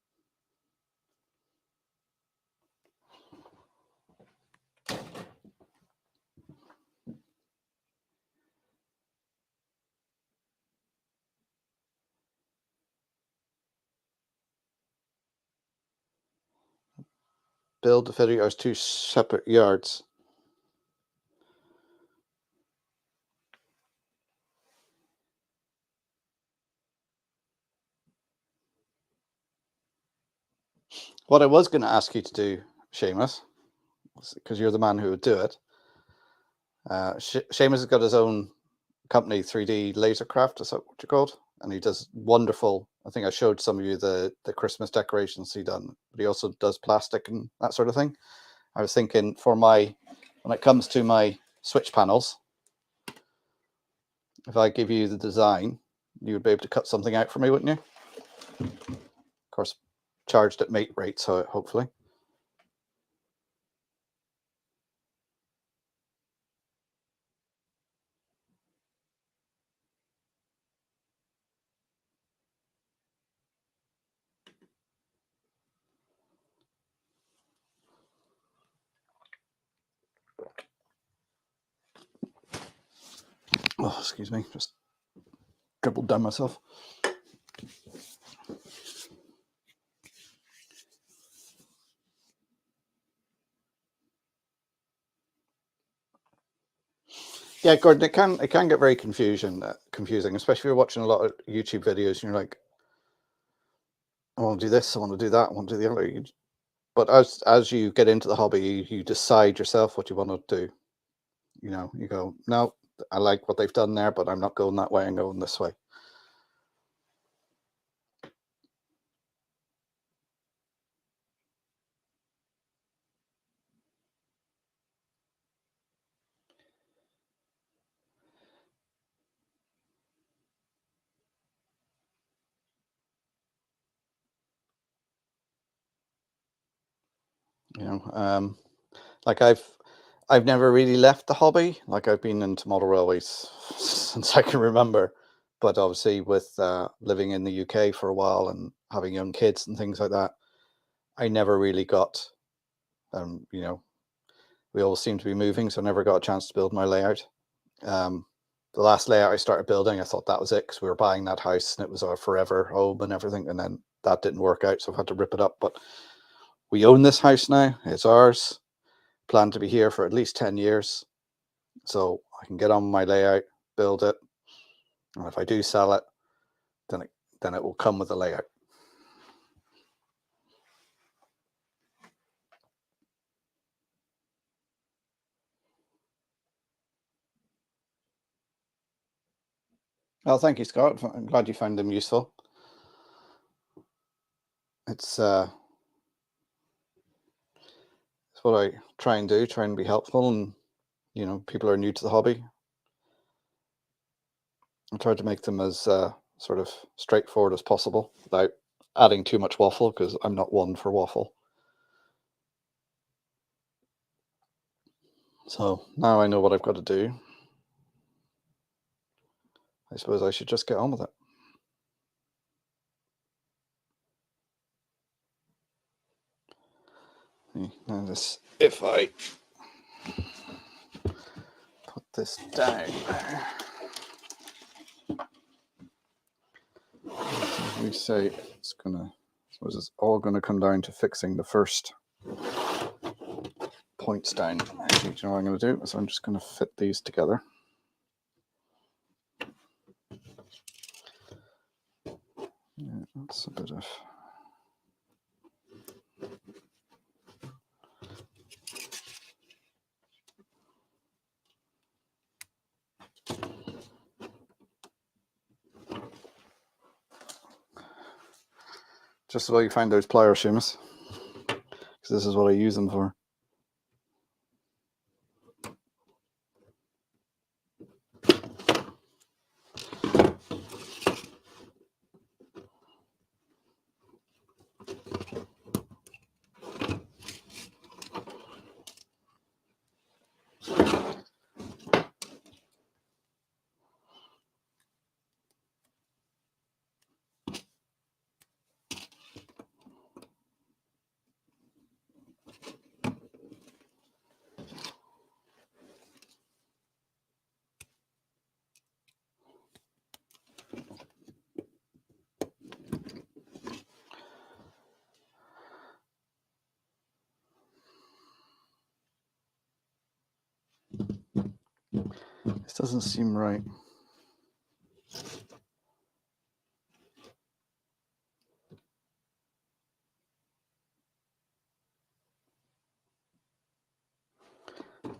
Build the fiddle as two separate yards. What I was going to ask you to do, Seamus, because you're the man who would do it. Seamus has got his own company, 3D Lasercraft, is that what you're called? And he does wonderful. I think I showed some of you the Christmas decorations he done, but he also does plastic and that sort of thing. I was thinking when it comes to my switch panels, if I give you the design, you would be able to cut something out for me, wouldn't you? Of course, charged at mate rate, so hopefully. Oh, excuse me, just dribbled down myself. Yeah, Gordon, it can get very confusing, especially if you're watching a lot of YouTube videos and you're like, I want to do this, I want to do that, I want to do the other. But as you get into the hobby, you decide yourself what you want to do. You know, you go, no, I like what they've done there, but I'm not going that way, I'm going this way. You know, like I've never really left the hobby. Like I've been into model railways since I can remember, but obviously with living in the UK for a while and having young kids and things like that, I never really got, you know, we all seem to be moving, so I never got a chance to build my layout. The last layout I started building, I thought that was it because we were buying that house and it was our forever home and everything, and then that didn't work out, so I've had to rip it up. But we own this house now; it's ours. Plan to be here for at least 10 years, so I can get on my layout, build it, and if I do sell it, then it will come with the layout. Well, thank you, Scott. I'm glad you found them useful. It's what I try and do, try and be helpful, and you know, people are new to the hobby. I try to make them as sort of straightforward as possible without adding too much waffle, because I'm not one for waffle. So now I know what I've got to do. I suppose I should just get on with it. Now this, if I put this down there, we say it's gonna, I suppose it's all gonna come down to fixing the first points down. Actually, do you know what I'm gonna do? So I'm just gonna fit these together. Yeah, that's a bit of. Just so you find those plier shims, because this is what I use them for. This doesn't seem right.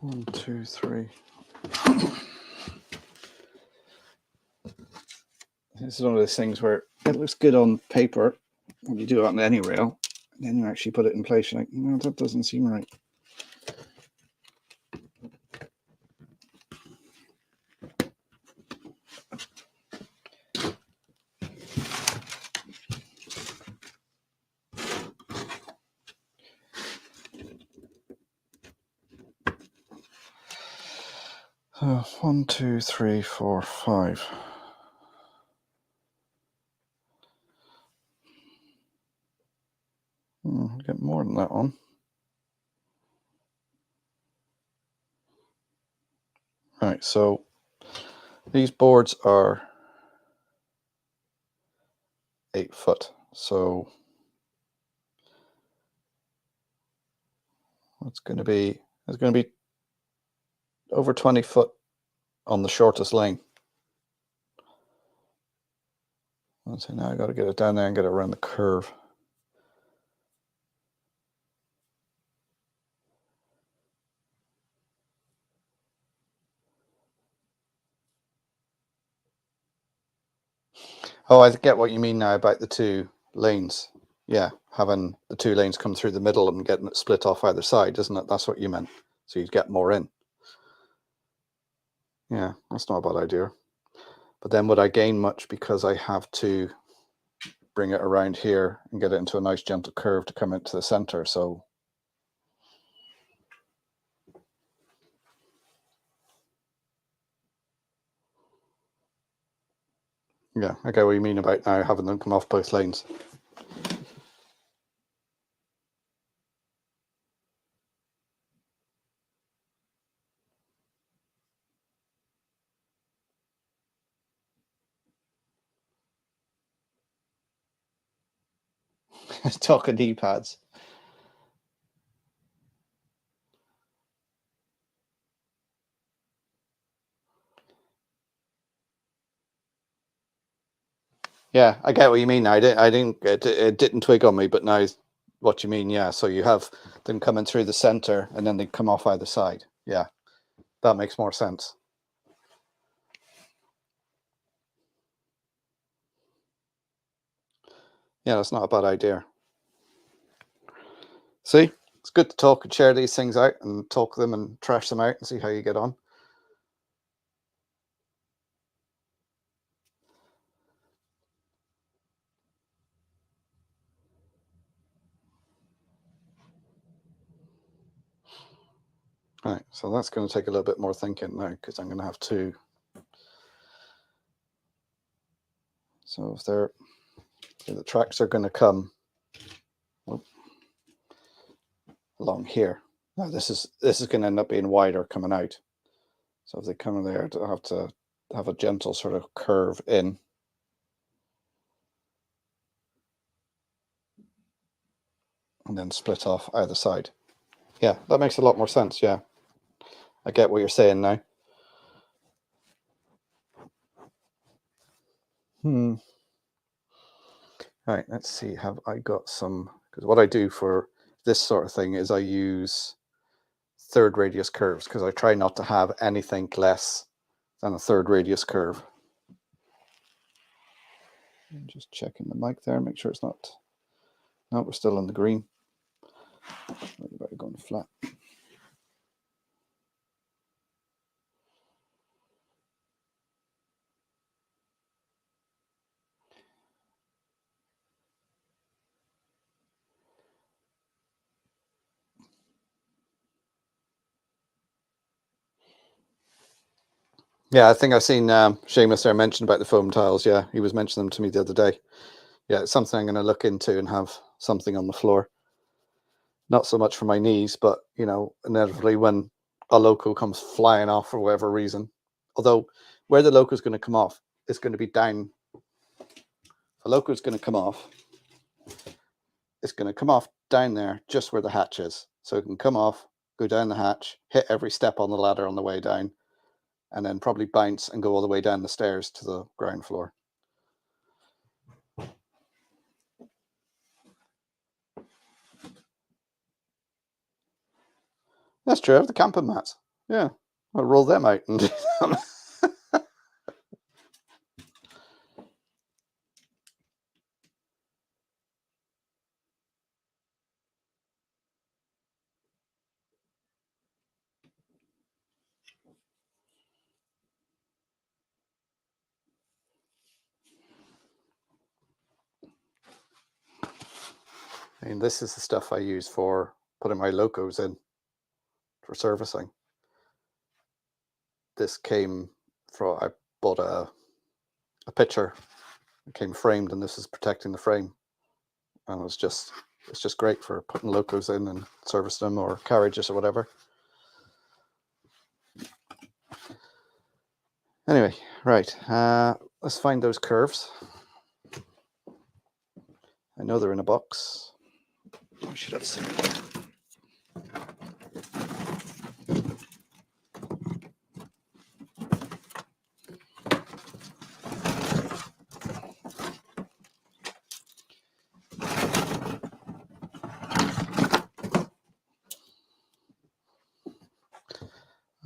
One, two, three. This is one of those things where it looks good on paper when you do it on any rail, and then you actually put it in place. You're like, no, that doesn't seem right. So 1, 2, 3, 4, 5. Get more than that one. Right, so These boards are 8 foot, so it's going to be over 20 foot on the shortest lane. So now I got to get it down there and get it around the curve. Oh, I get what you mean now about the 2 lanes. Yeah, having the 2 lanes come through the middle and getting it split off either side, isn't it? That's what you meant. So you'd get more in. Yeah, that's not a bad idea. But then would I gain much because I have to bring it around here and get it into a nice gentle curve to come into the center? So yeah, I get what you mean about now having them come off both lanes. Talking knee pads. Yeah, I get what you mean now. It didn't twig on me, but now what you mean, yeah. So you have them coming through the center and then they come off either side. Yeah, that makes more sense. Yeah, that's not a bad idea. See, it's good to talk and share these things out and talk them and trash them out and see how you get on. Right, so that's going to take a little bit more thinking now because I'm going to have to. So if the tracks are going to come along here. Now this is going to end up being wider coming out. So if they come in there, I have to have a gentle sort of curve in. And then split off either side. Yeah, that makes a lot more sense. Yeah, I get what you're saying now. All right, let's see. Have I got some? Because what I do for this sort of thing is I use 3rd radius curves because I try not to have anything less than a 3rd radius curve. I'm just checking the mic there, make sure it's not. No, we're still on the green. We're about to go flat. Yeah, I think I've seen Seamus there mention about the foam tiles. Yeah, he was mentioning them to me the other day. Yeah, it's something I'm going to look into and have something on the floor. Not so much for my knees, but, you know, inevitably when a loco comes flying off for whatever reason, although where the loco is going to come off is going to be down. A loco is going to come off. It's going to come off down there, just where the hatch is. So it can come off, go down the hatch, hit every step on the ladder on the way down, and then probably bounce and go all the way down the stairs to the ground floor. That's true. I have the camping mats. Yeah, I'll roll them out and I mean, this is the stuff I use for putting my locos in for servicing. This came from, I bought a picture. It came framed, and this is protecting the frame. And it's just great for putting locos in and servicing them, or carriages or whatever. Anyway, right. Let's find those curves. I know they're in a box. I should have seen it.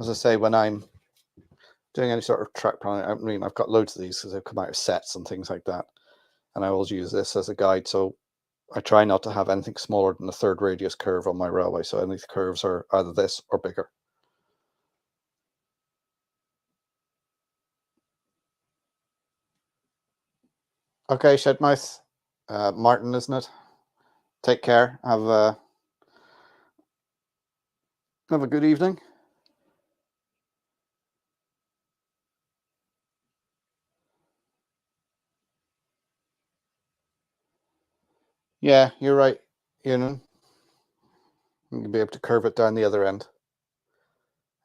As I say, when I'm doing any sort of track planning, I mean, I've got loads of these because they've come out of sets and things like that. And I always use this as a guide. So I try not to have anything smaller than a third radius curve on my railway. So any curves are either this or bigger. Okay, Shedmouth. Martin, isn't it? Take care. Have a good evening. Yeah, you're right, Ewan. You'll be able to curve it down the other end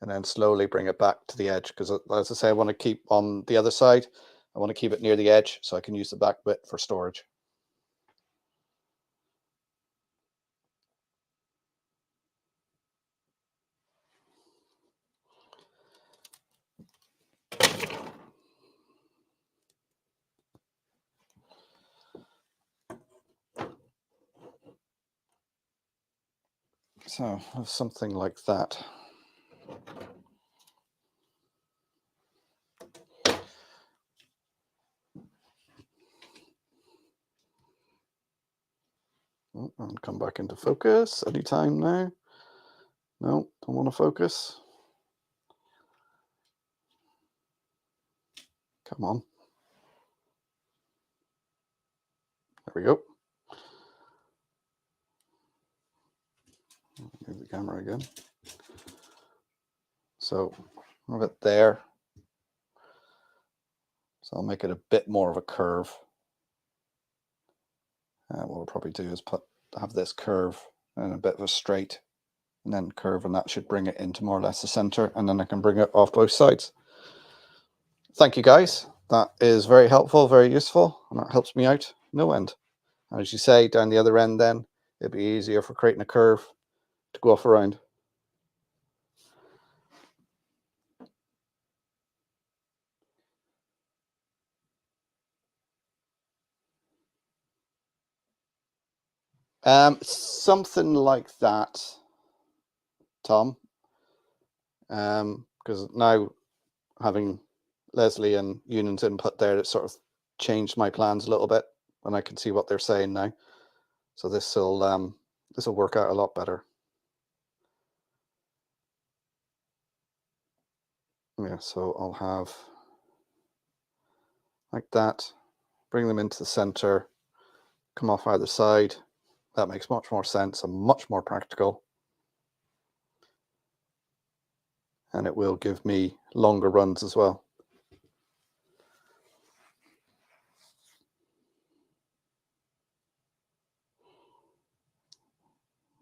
and then slowly bring it back to the edge. Because as I say, I want to keep on the other side. I want to keep it near the edge so I can use the back bit for storage. So something like that. And come back into focus anytime now. No, don't want to focus. Come on. There we go. Move the camera again. So have it there. So I'll make it a bit more of a curve. What we'll probably do is have this curve and a bit of a straight and then curve, and that should bring it into more or less the center, and then I can bring it off both sides. Thank you guys. That is very helpful, very useful, and that helps me out no end. And as you say, down the other end then, it'd be easier for creating a curve to go off around. Something like that, Tom. Because now having Leslie and Union's input there, it sort of changed my plans a little bit, and I can see what they're saying now. So this will work out a lot better. Yeah, so I'll have like that, bring them into the center, come off either side. That makes much more sense and much more practical. And it will give me longer runs as well.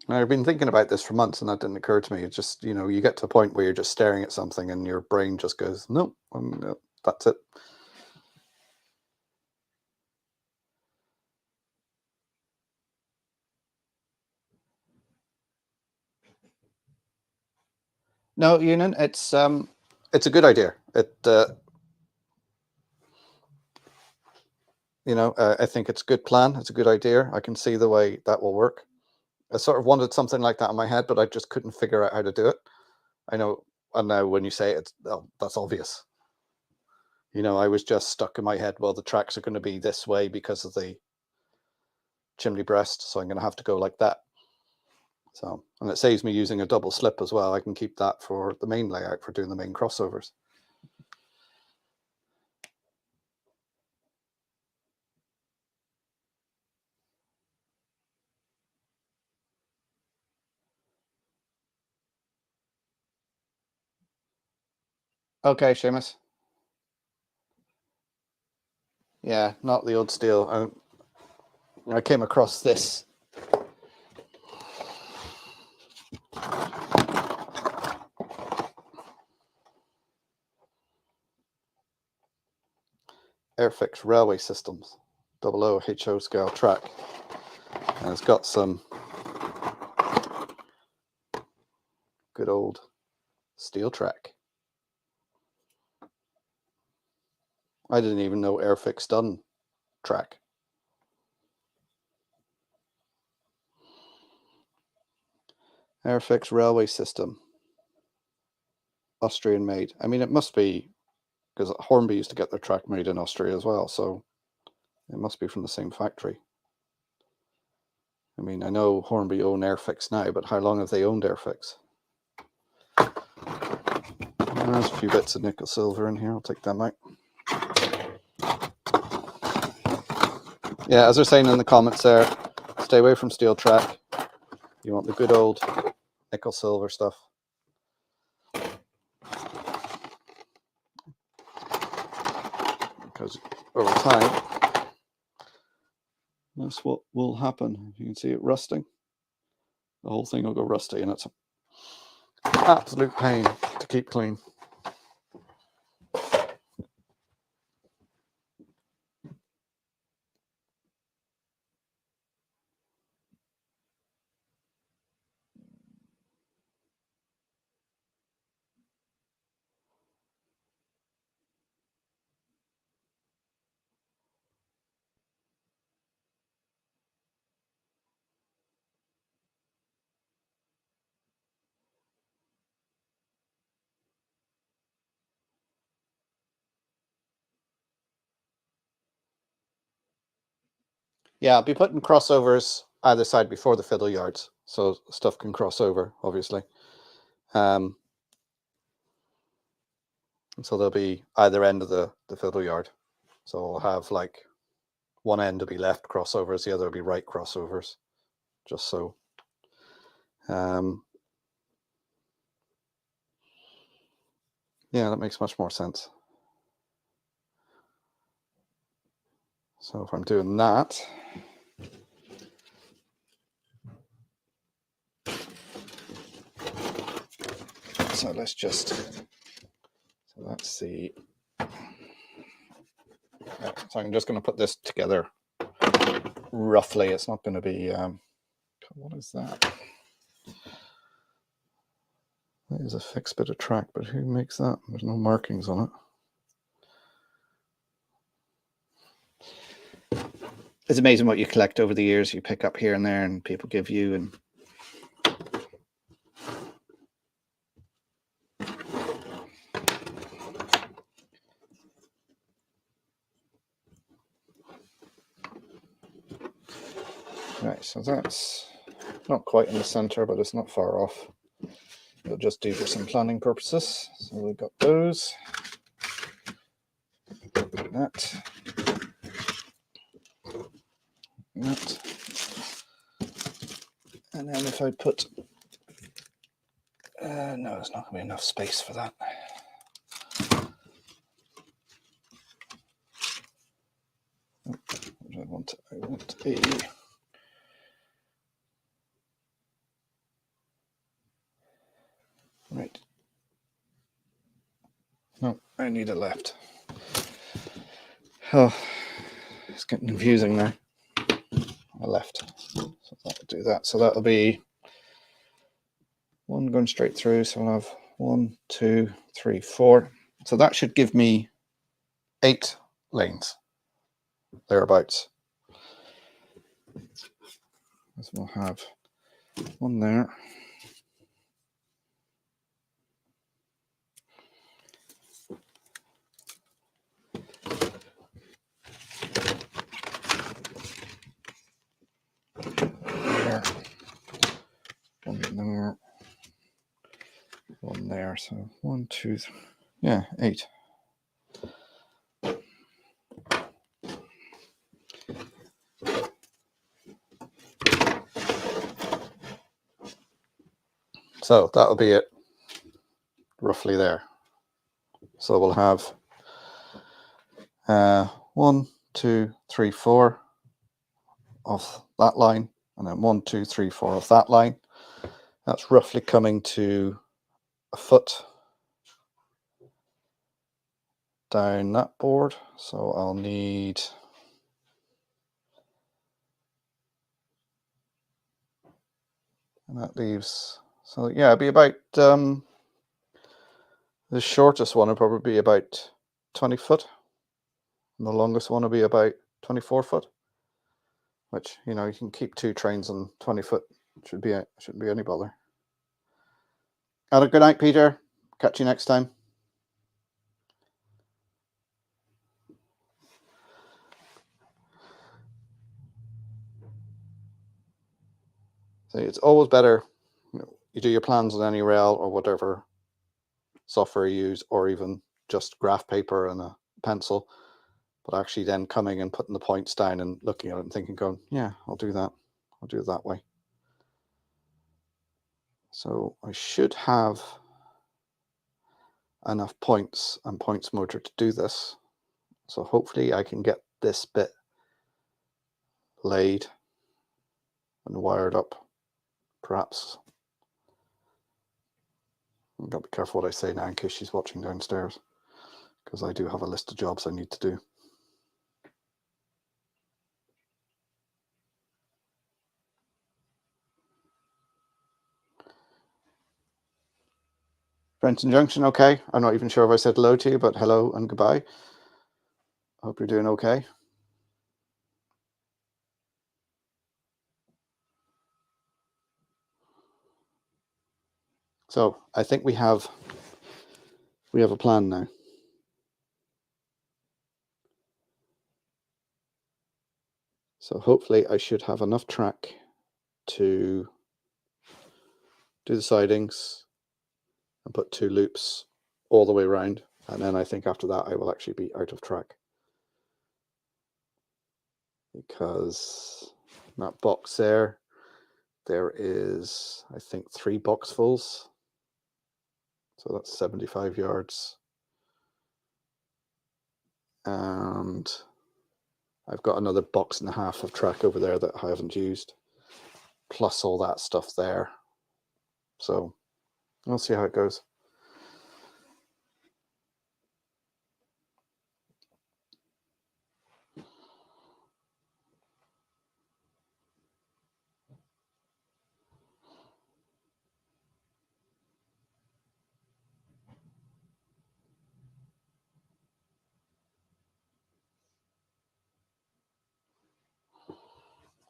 And I've been thinking about this for months and that didn't occur to me. It's just, you know, you get to a point where you're just staring at something and your brain just goes, nope, no, that's it. No, Union, it's a good idea. I think it's a good plan. It's a good idea. I can see the way that will work. I sort of wanted something like that in my head, but I just couldn't figure out how to do it. I know, and now when you say it, that's obvious. You know, I was just stuck in my head, well, the tracks are going to be this way because of the chimney breast, so I'm going to have to go like that. So, and it saves me using a double slip as well. I can keep that for the main layout for doing the main crossovers. Okay, Seamus. Yeah, not the old steel. I came across this. Airfix Railway Systems 00 HO scale track, and it's got some good old steel track. I didn't even know Airfix done track. Airfix Railway System, Austrian made. I mean, it must be, because Hornby used to get their track made in Austria as well, so it must be from the same factory. I mean, I know Hornby own Airfix now, but how long have they owned Airfix? There's a few bits of nickel silver in here. I'll take them out. Yeah, as they're saying in the comments there, stay away from steel track. You want the good old nickel silver stuff. Because over time, that's what will happen. You can see it rusting. The whole thing will go rusty, and it's an absolute pain to keep clean. Yeah, I'll be putting crossovers either side before the fiddle yards, so stuff can cross over, obviously. So there'll be either end of the fiddle yard. So I'll have like one end will be left crossovers, the other will be right crossovers, just so. Yeah, that makes much more sense. So if I'm doing that, so let's just, so that's the, so I'm just going to put this together roughly. It's not going to be, what is that? That is a fixed bit of track, but who makes that? There's no markings on it. It's amazing what you collect over the years. You pick up here and there, and people give you. And right, so that's not quite in the center, but it's not far off. We'll just do for some planning purposes. So we've got those. That. That. And then if I put, no, there's not going to be enough space for that. What do I want? I want a, right. No, I need a left. Oh, it's getting confusing now. A left. So that'll do that. So that'll be one going straight through. So I'll have 1, 2, 3, 4. So that should give me 8 lanes, thereabouts. So we'll have one there. There. One there. One there. So 1, 2, 3. Yeah, 8. So that'll be it, roughly there. So we'll have 1, 2, 3, 4 off that line, and then 1, 2, 3, 4 off that line. That's roughly coming to a foot down that board. So I'll need and that leaves, so yeah, it'd be about the shortest one will probably be about 20 foot, and the longest one will be about 24 foot, which, you know, you can keep 2 trains on 20 foot. Shouldn't be any bother. Have a good night, Peter. Catch you next time. So it's always better, you do your plans on any rail or whatever software you use, or even just graph paper and a pencil, but actually then coming and putting the points down and looking at it and thinking, going, yeah, I'll do that. I'll do it that way. So I should have enough points and points motor to do this. So hopefully I can get this bit laid and wired up, perhaps. I've got to be careful what I say now in case she's watching downstairs, because I do have a list of jobs I need to do. Brenton Junction, okay. I'm not even sure if I said hello to you, but hello and goodbye. Hope you're doing okay. So I think we have a plan now. So hopefully I should have enough track to do the sidings and put 2 loops all the way around. And then I think after that I will actually be out of track, because that box there is, I think, 3 boxfuls. So that's 75 yards. And I've got another 1.5 boxes of track over there that I haven't used, plus all that stuff there. So we'll see how it goes.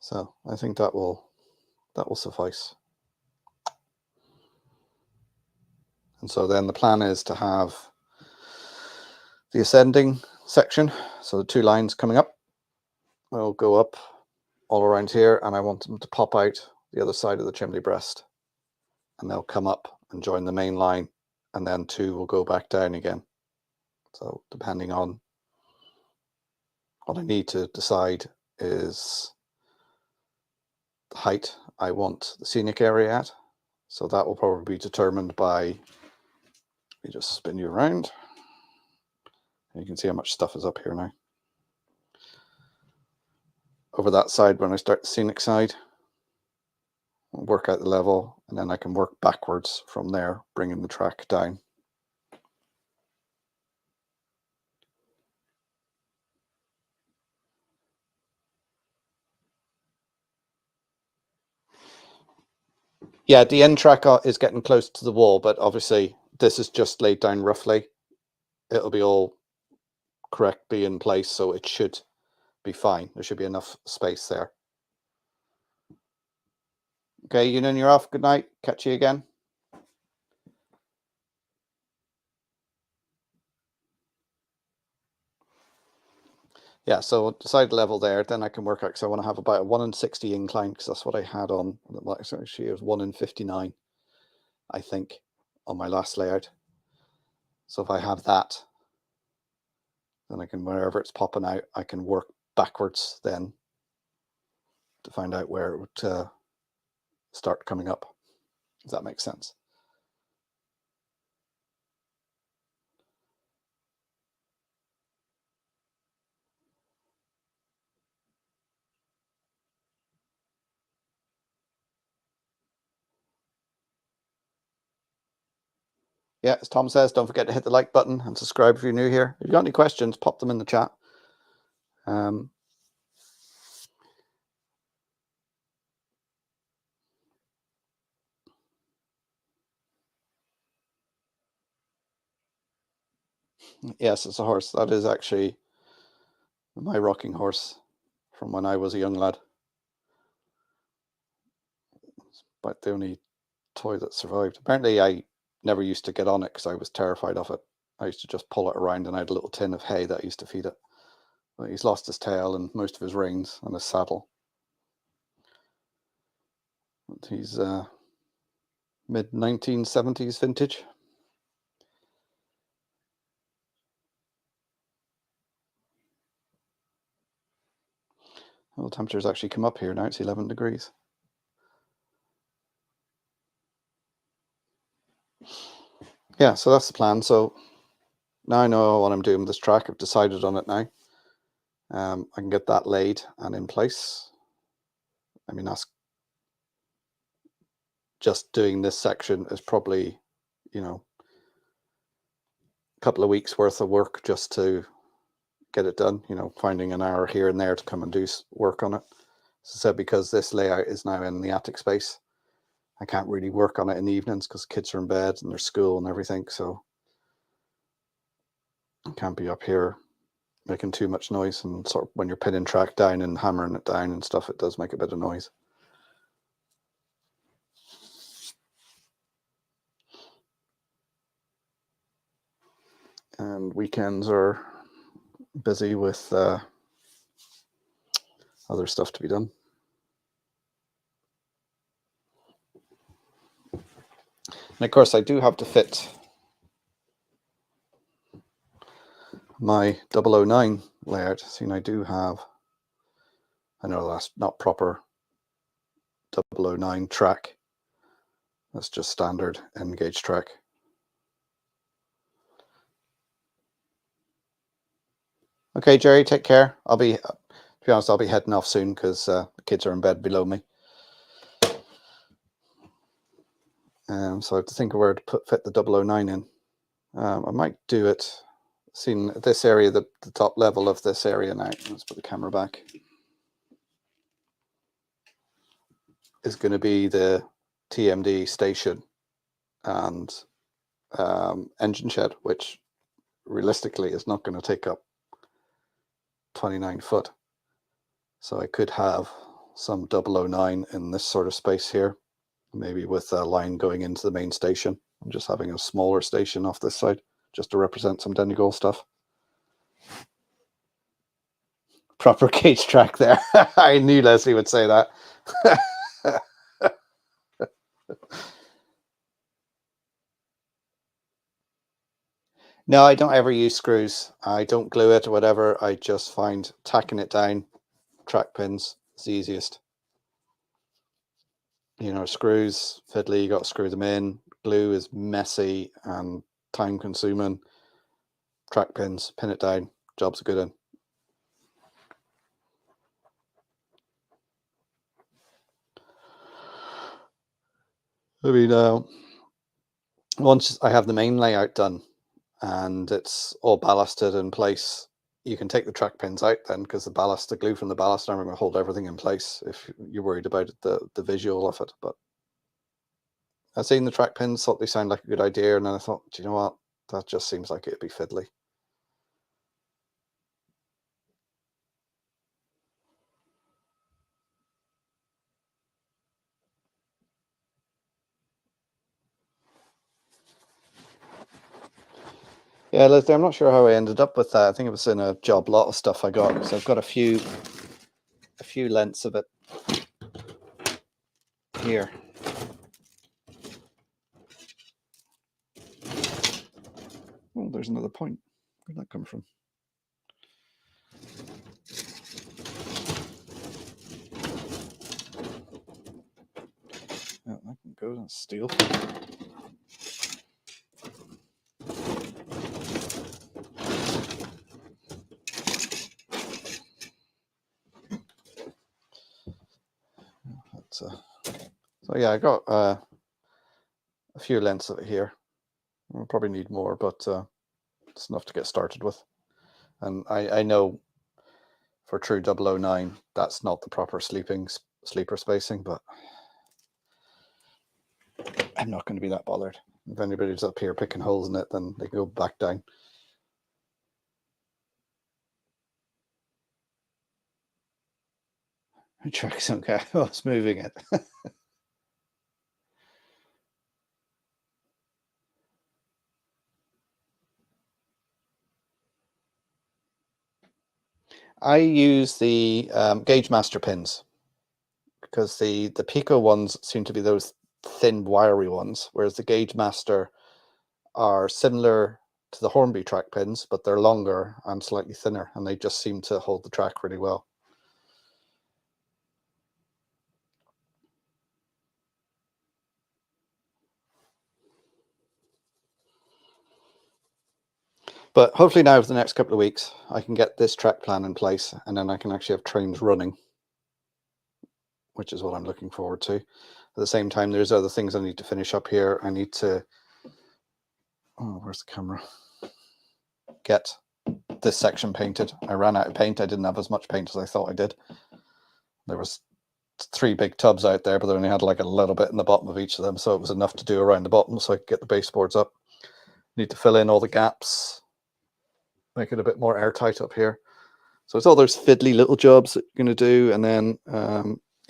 So I think that will suffice. And so then the plan is to have the ascending section, so the 2 lines coming up will go up all around here, and I want them to pop out the other side of the chimney breast, and they'll come up and join the main line, and then 2 will go back down again. So depending on what I need to decide is the height I want the scenic area at. So that will probably be determined by, let me just spin you around. You can see how much stuff is up here now. Over that side, when I start the scenic side, I'll work out the level, and then I can work backwards from there, bringing the track down. Yeah, the end track is getting close to the wall, but obviously this is just laid down roughly. It'll be all correctly in place, so it should be fine. There should be enough space there. Okay, Union, you're off. Good night. Catch you again. Yeah, so decide level there, then I can work out, because I want to have about a 1 in 60 incline, because that's what I had on, actually it was 1 in 59, I think, on my last layout. So if I have that, then I can, wherever it's popping out, I can work backwards then to find out where it would start coming up. Does that make sense? Yeah, as Tom says, don't forget to hit the like button and subscribe if you're new here. If you've got any questions, pop them in the chat. Yes, it's a horse. That is actually my rocking horse from when I was a young lad. It's about the only toy that survived. Apparently, I never used to get on it because I was terrified of it. I used to just pull it around, and I had a little tin of hay that I used to feed it. But he's lost his tail and most of his reins and his saddle. But he's mid-1970s vintage. Well, the temperature's actually come up here now. It's 11 degrees. Yeah, so that's the plan. So now I know what I'm doing with this track. I've decided on it now. I can get that laid and in place. I mean, that's just doing this section is probably, a couple of weeks worth of work just to get it done, finding an hour here and there to come and do work on it. As I said, because this layout is now in the attic space, I can't really work on it in the evenings because kids are in bed and there's school and everything. So I can't be up here making too much noise, and sort of when you're pinning track down and hammering it down and stuff, it does make a bit of noise. And weekends are busy with other stuff to be done. And of course, I do have to fit my 009 layout. See, I do have, I know that's not proper 009 track. That's just standard N gauge track. Okay, Jerry, take care. To be honest, I'll be heading off soon because the kids are in bed below me. So I have to think of where to fit the 009 in. I might do it, seeing this area, the top level of this area now. Let's put the camera back. Is going to be the TMD station and engine shed, which realistically is not going to take up 29 foot. So I could have some 009 in this sort of space here, maybe with a line going into the main station and just having a smaller station off this side just to represent some Donegal stuff. Proper cage track there. I knew Leslie would say that. No, I don't ever use screws. I don't glue it or whatever. I just find tacking it down, track pins, is the easiest. Screws, fiddly, you got to screw them in. Glue is messy and time consuming. Track pins, pin it down, job's a good one. I mean, once I have the main layout done and it's all ballasted in place, you can take the track pins out then, because the glue from the ballast arm will hold everything in place if you're worried about the visual of it. But I seen the track pins, thought they sound like a good idea, and then I thought, do you know what? That just seems like it'd be fiddly. Yeah, Leslie, I'm not sure how I ended up with that. I think it was in a job lot of stuff I got. So I've got a few lengths of it here. Oh, there's another point. Where'd that come from? Oh, that can go. That's steel. So yeah, I got a few lengths of it here. We'll probably need more, but it's enough to get started with. And I know for true 009, that's not the proper sleeper spacing, but I'm not going to be that bothered. If anybody's up here picking holes in it, then they can go back down. Truck's okay. Oh, it's moving it. I use the Gauge Master pins because the Pico ones seem to be those thin, wiry ones, whereas the Gauge Master are similar to the Hornby track pins, but they're longer and slightly thinner, and they just seem to hold the track really well. But hopefully now, for the next couple of weeks, I can get this track plan in place, and then I can actually have trains running, which is what I'm looking forward to. At the same time, there's other things I need to finish up here. I need to, oh, where's the camera? Get this section painted. I ran out of paint. I didn't have as much paint as I thought I did. There was 3 big tubs out there, but they only had like a little bit in the bottom of each of them, so it was enough to do around the bottom so I could get the baseboards up. Need to fill in all the gaps, make it a bit more airtight up here. So it's all those fiddly little jobs that you're going to do, and then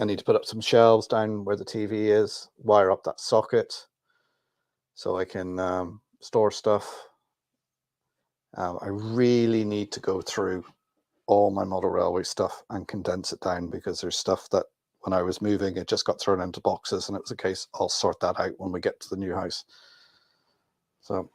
I need to put up some shelves down where the TV is, wire up that socket so I can store stuff. I really need to go through all my model railway stuff and condense it down, because there's stuff that when I was moving, it just got thrown into boxes, and it was a case I'll sort that out when we get to the new house. So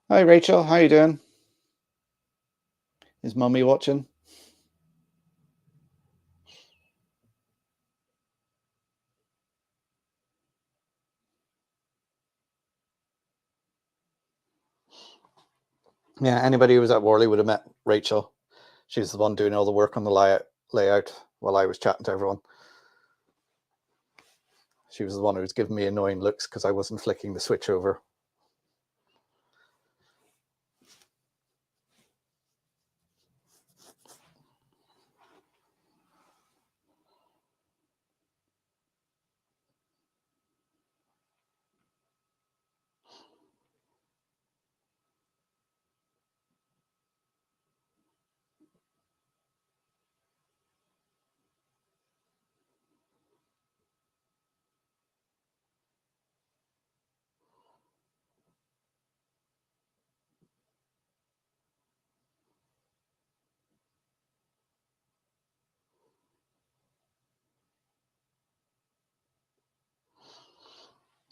hi Rachel, how you doing? Is Mummy watching? Yeah, anybody who was at Worley would have met Rachel. She was the one doing all the work on the layout while I was chatting to everyone. She was the one who was giving me annoying looks because I wasn't flicking the switch over.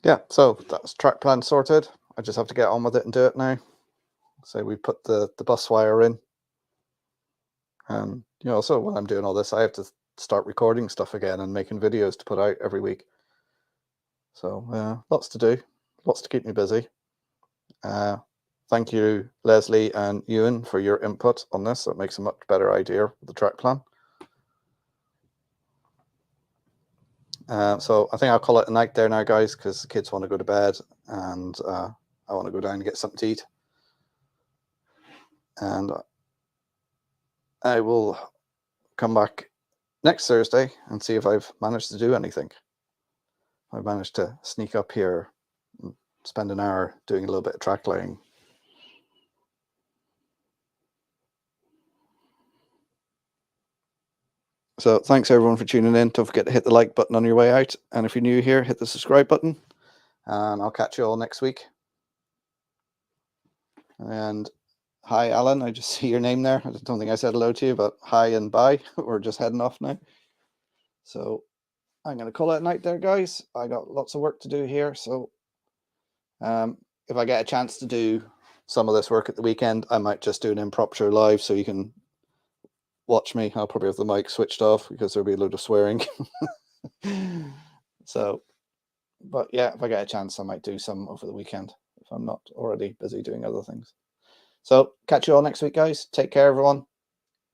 Yeah, so that's track plan sorted. I just have to get on with it and do it now. So we put the bus wire in. And, you know, so when I'm doing all this, I have to start recording stuff again and making videos to put out every week. So lots to do, lots to keep me busy. Thank you, Leslie and Ewan, for your input on this. That makes a much better idea of the track plan. So I think I'll call it a night there now, guys, because the kids want to go to bed, and I want to go down and get something to eat. And I will come back next Thursday and see if I've managed to do anything. I've managed to sneak up here and spend an hour doing a little bit of track laying. So thanks everyone for tuning in. Don't forget to hit the like button on your way out. And if you're new here, hit the subscribe button. And I'll catch you all next week. And hi, Alan. I just see your name there. I don't think I said hello to you, but hi and bye. We're just heading off now. So I'm going to call it a night there, guys. I got lots of work to do here. So if I get a chance to do some of this work at the weekend, I might just do an impromptu show live so you can watch me. I'll probably have the mic switched off because there'll be a load of swearing. So, but yeah, if I get a chance, I might do some over the weekend if I'm not already busy doing other things. So catch you all next week, guys. Take care, everyone.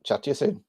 Chat to you soon.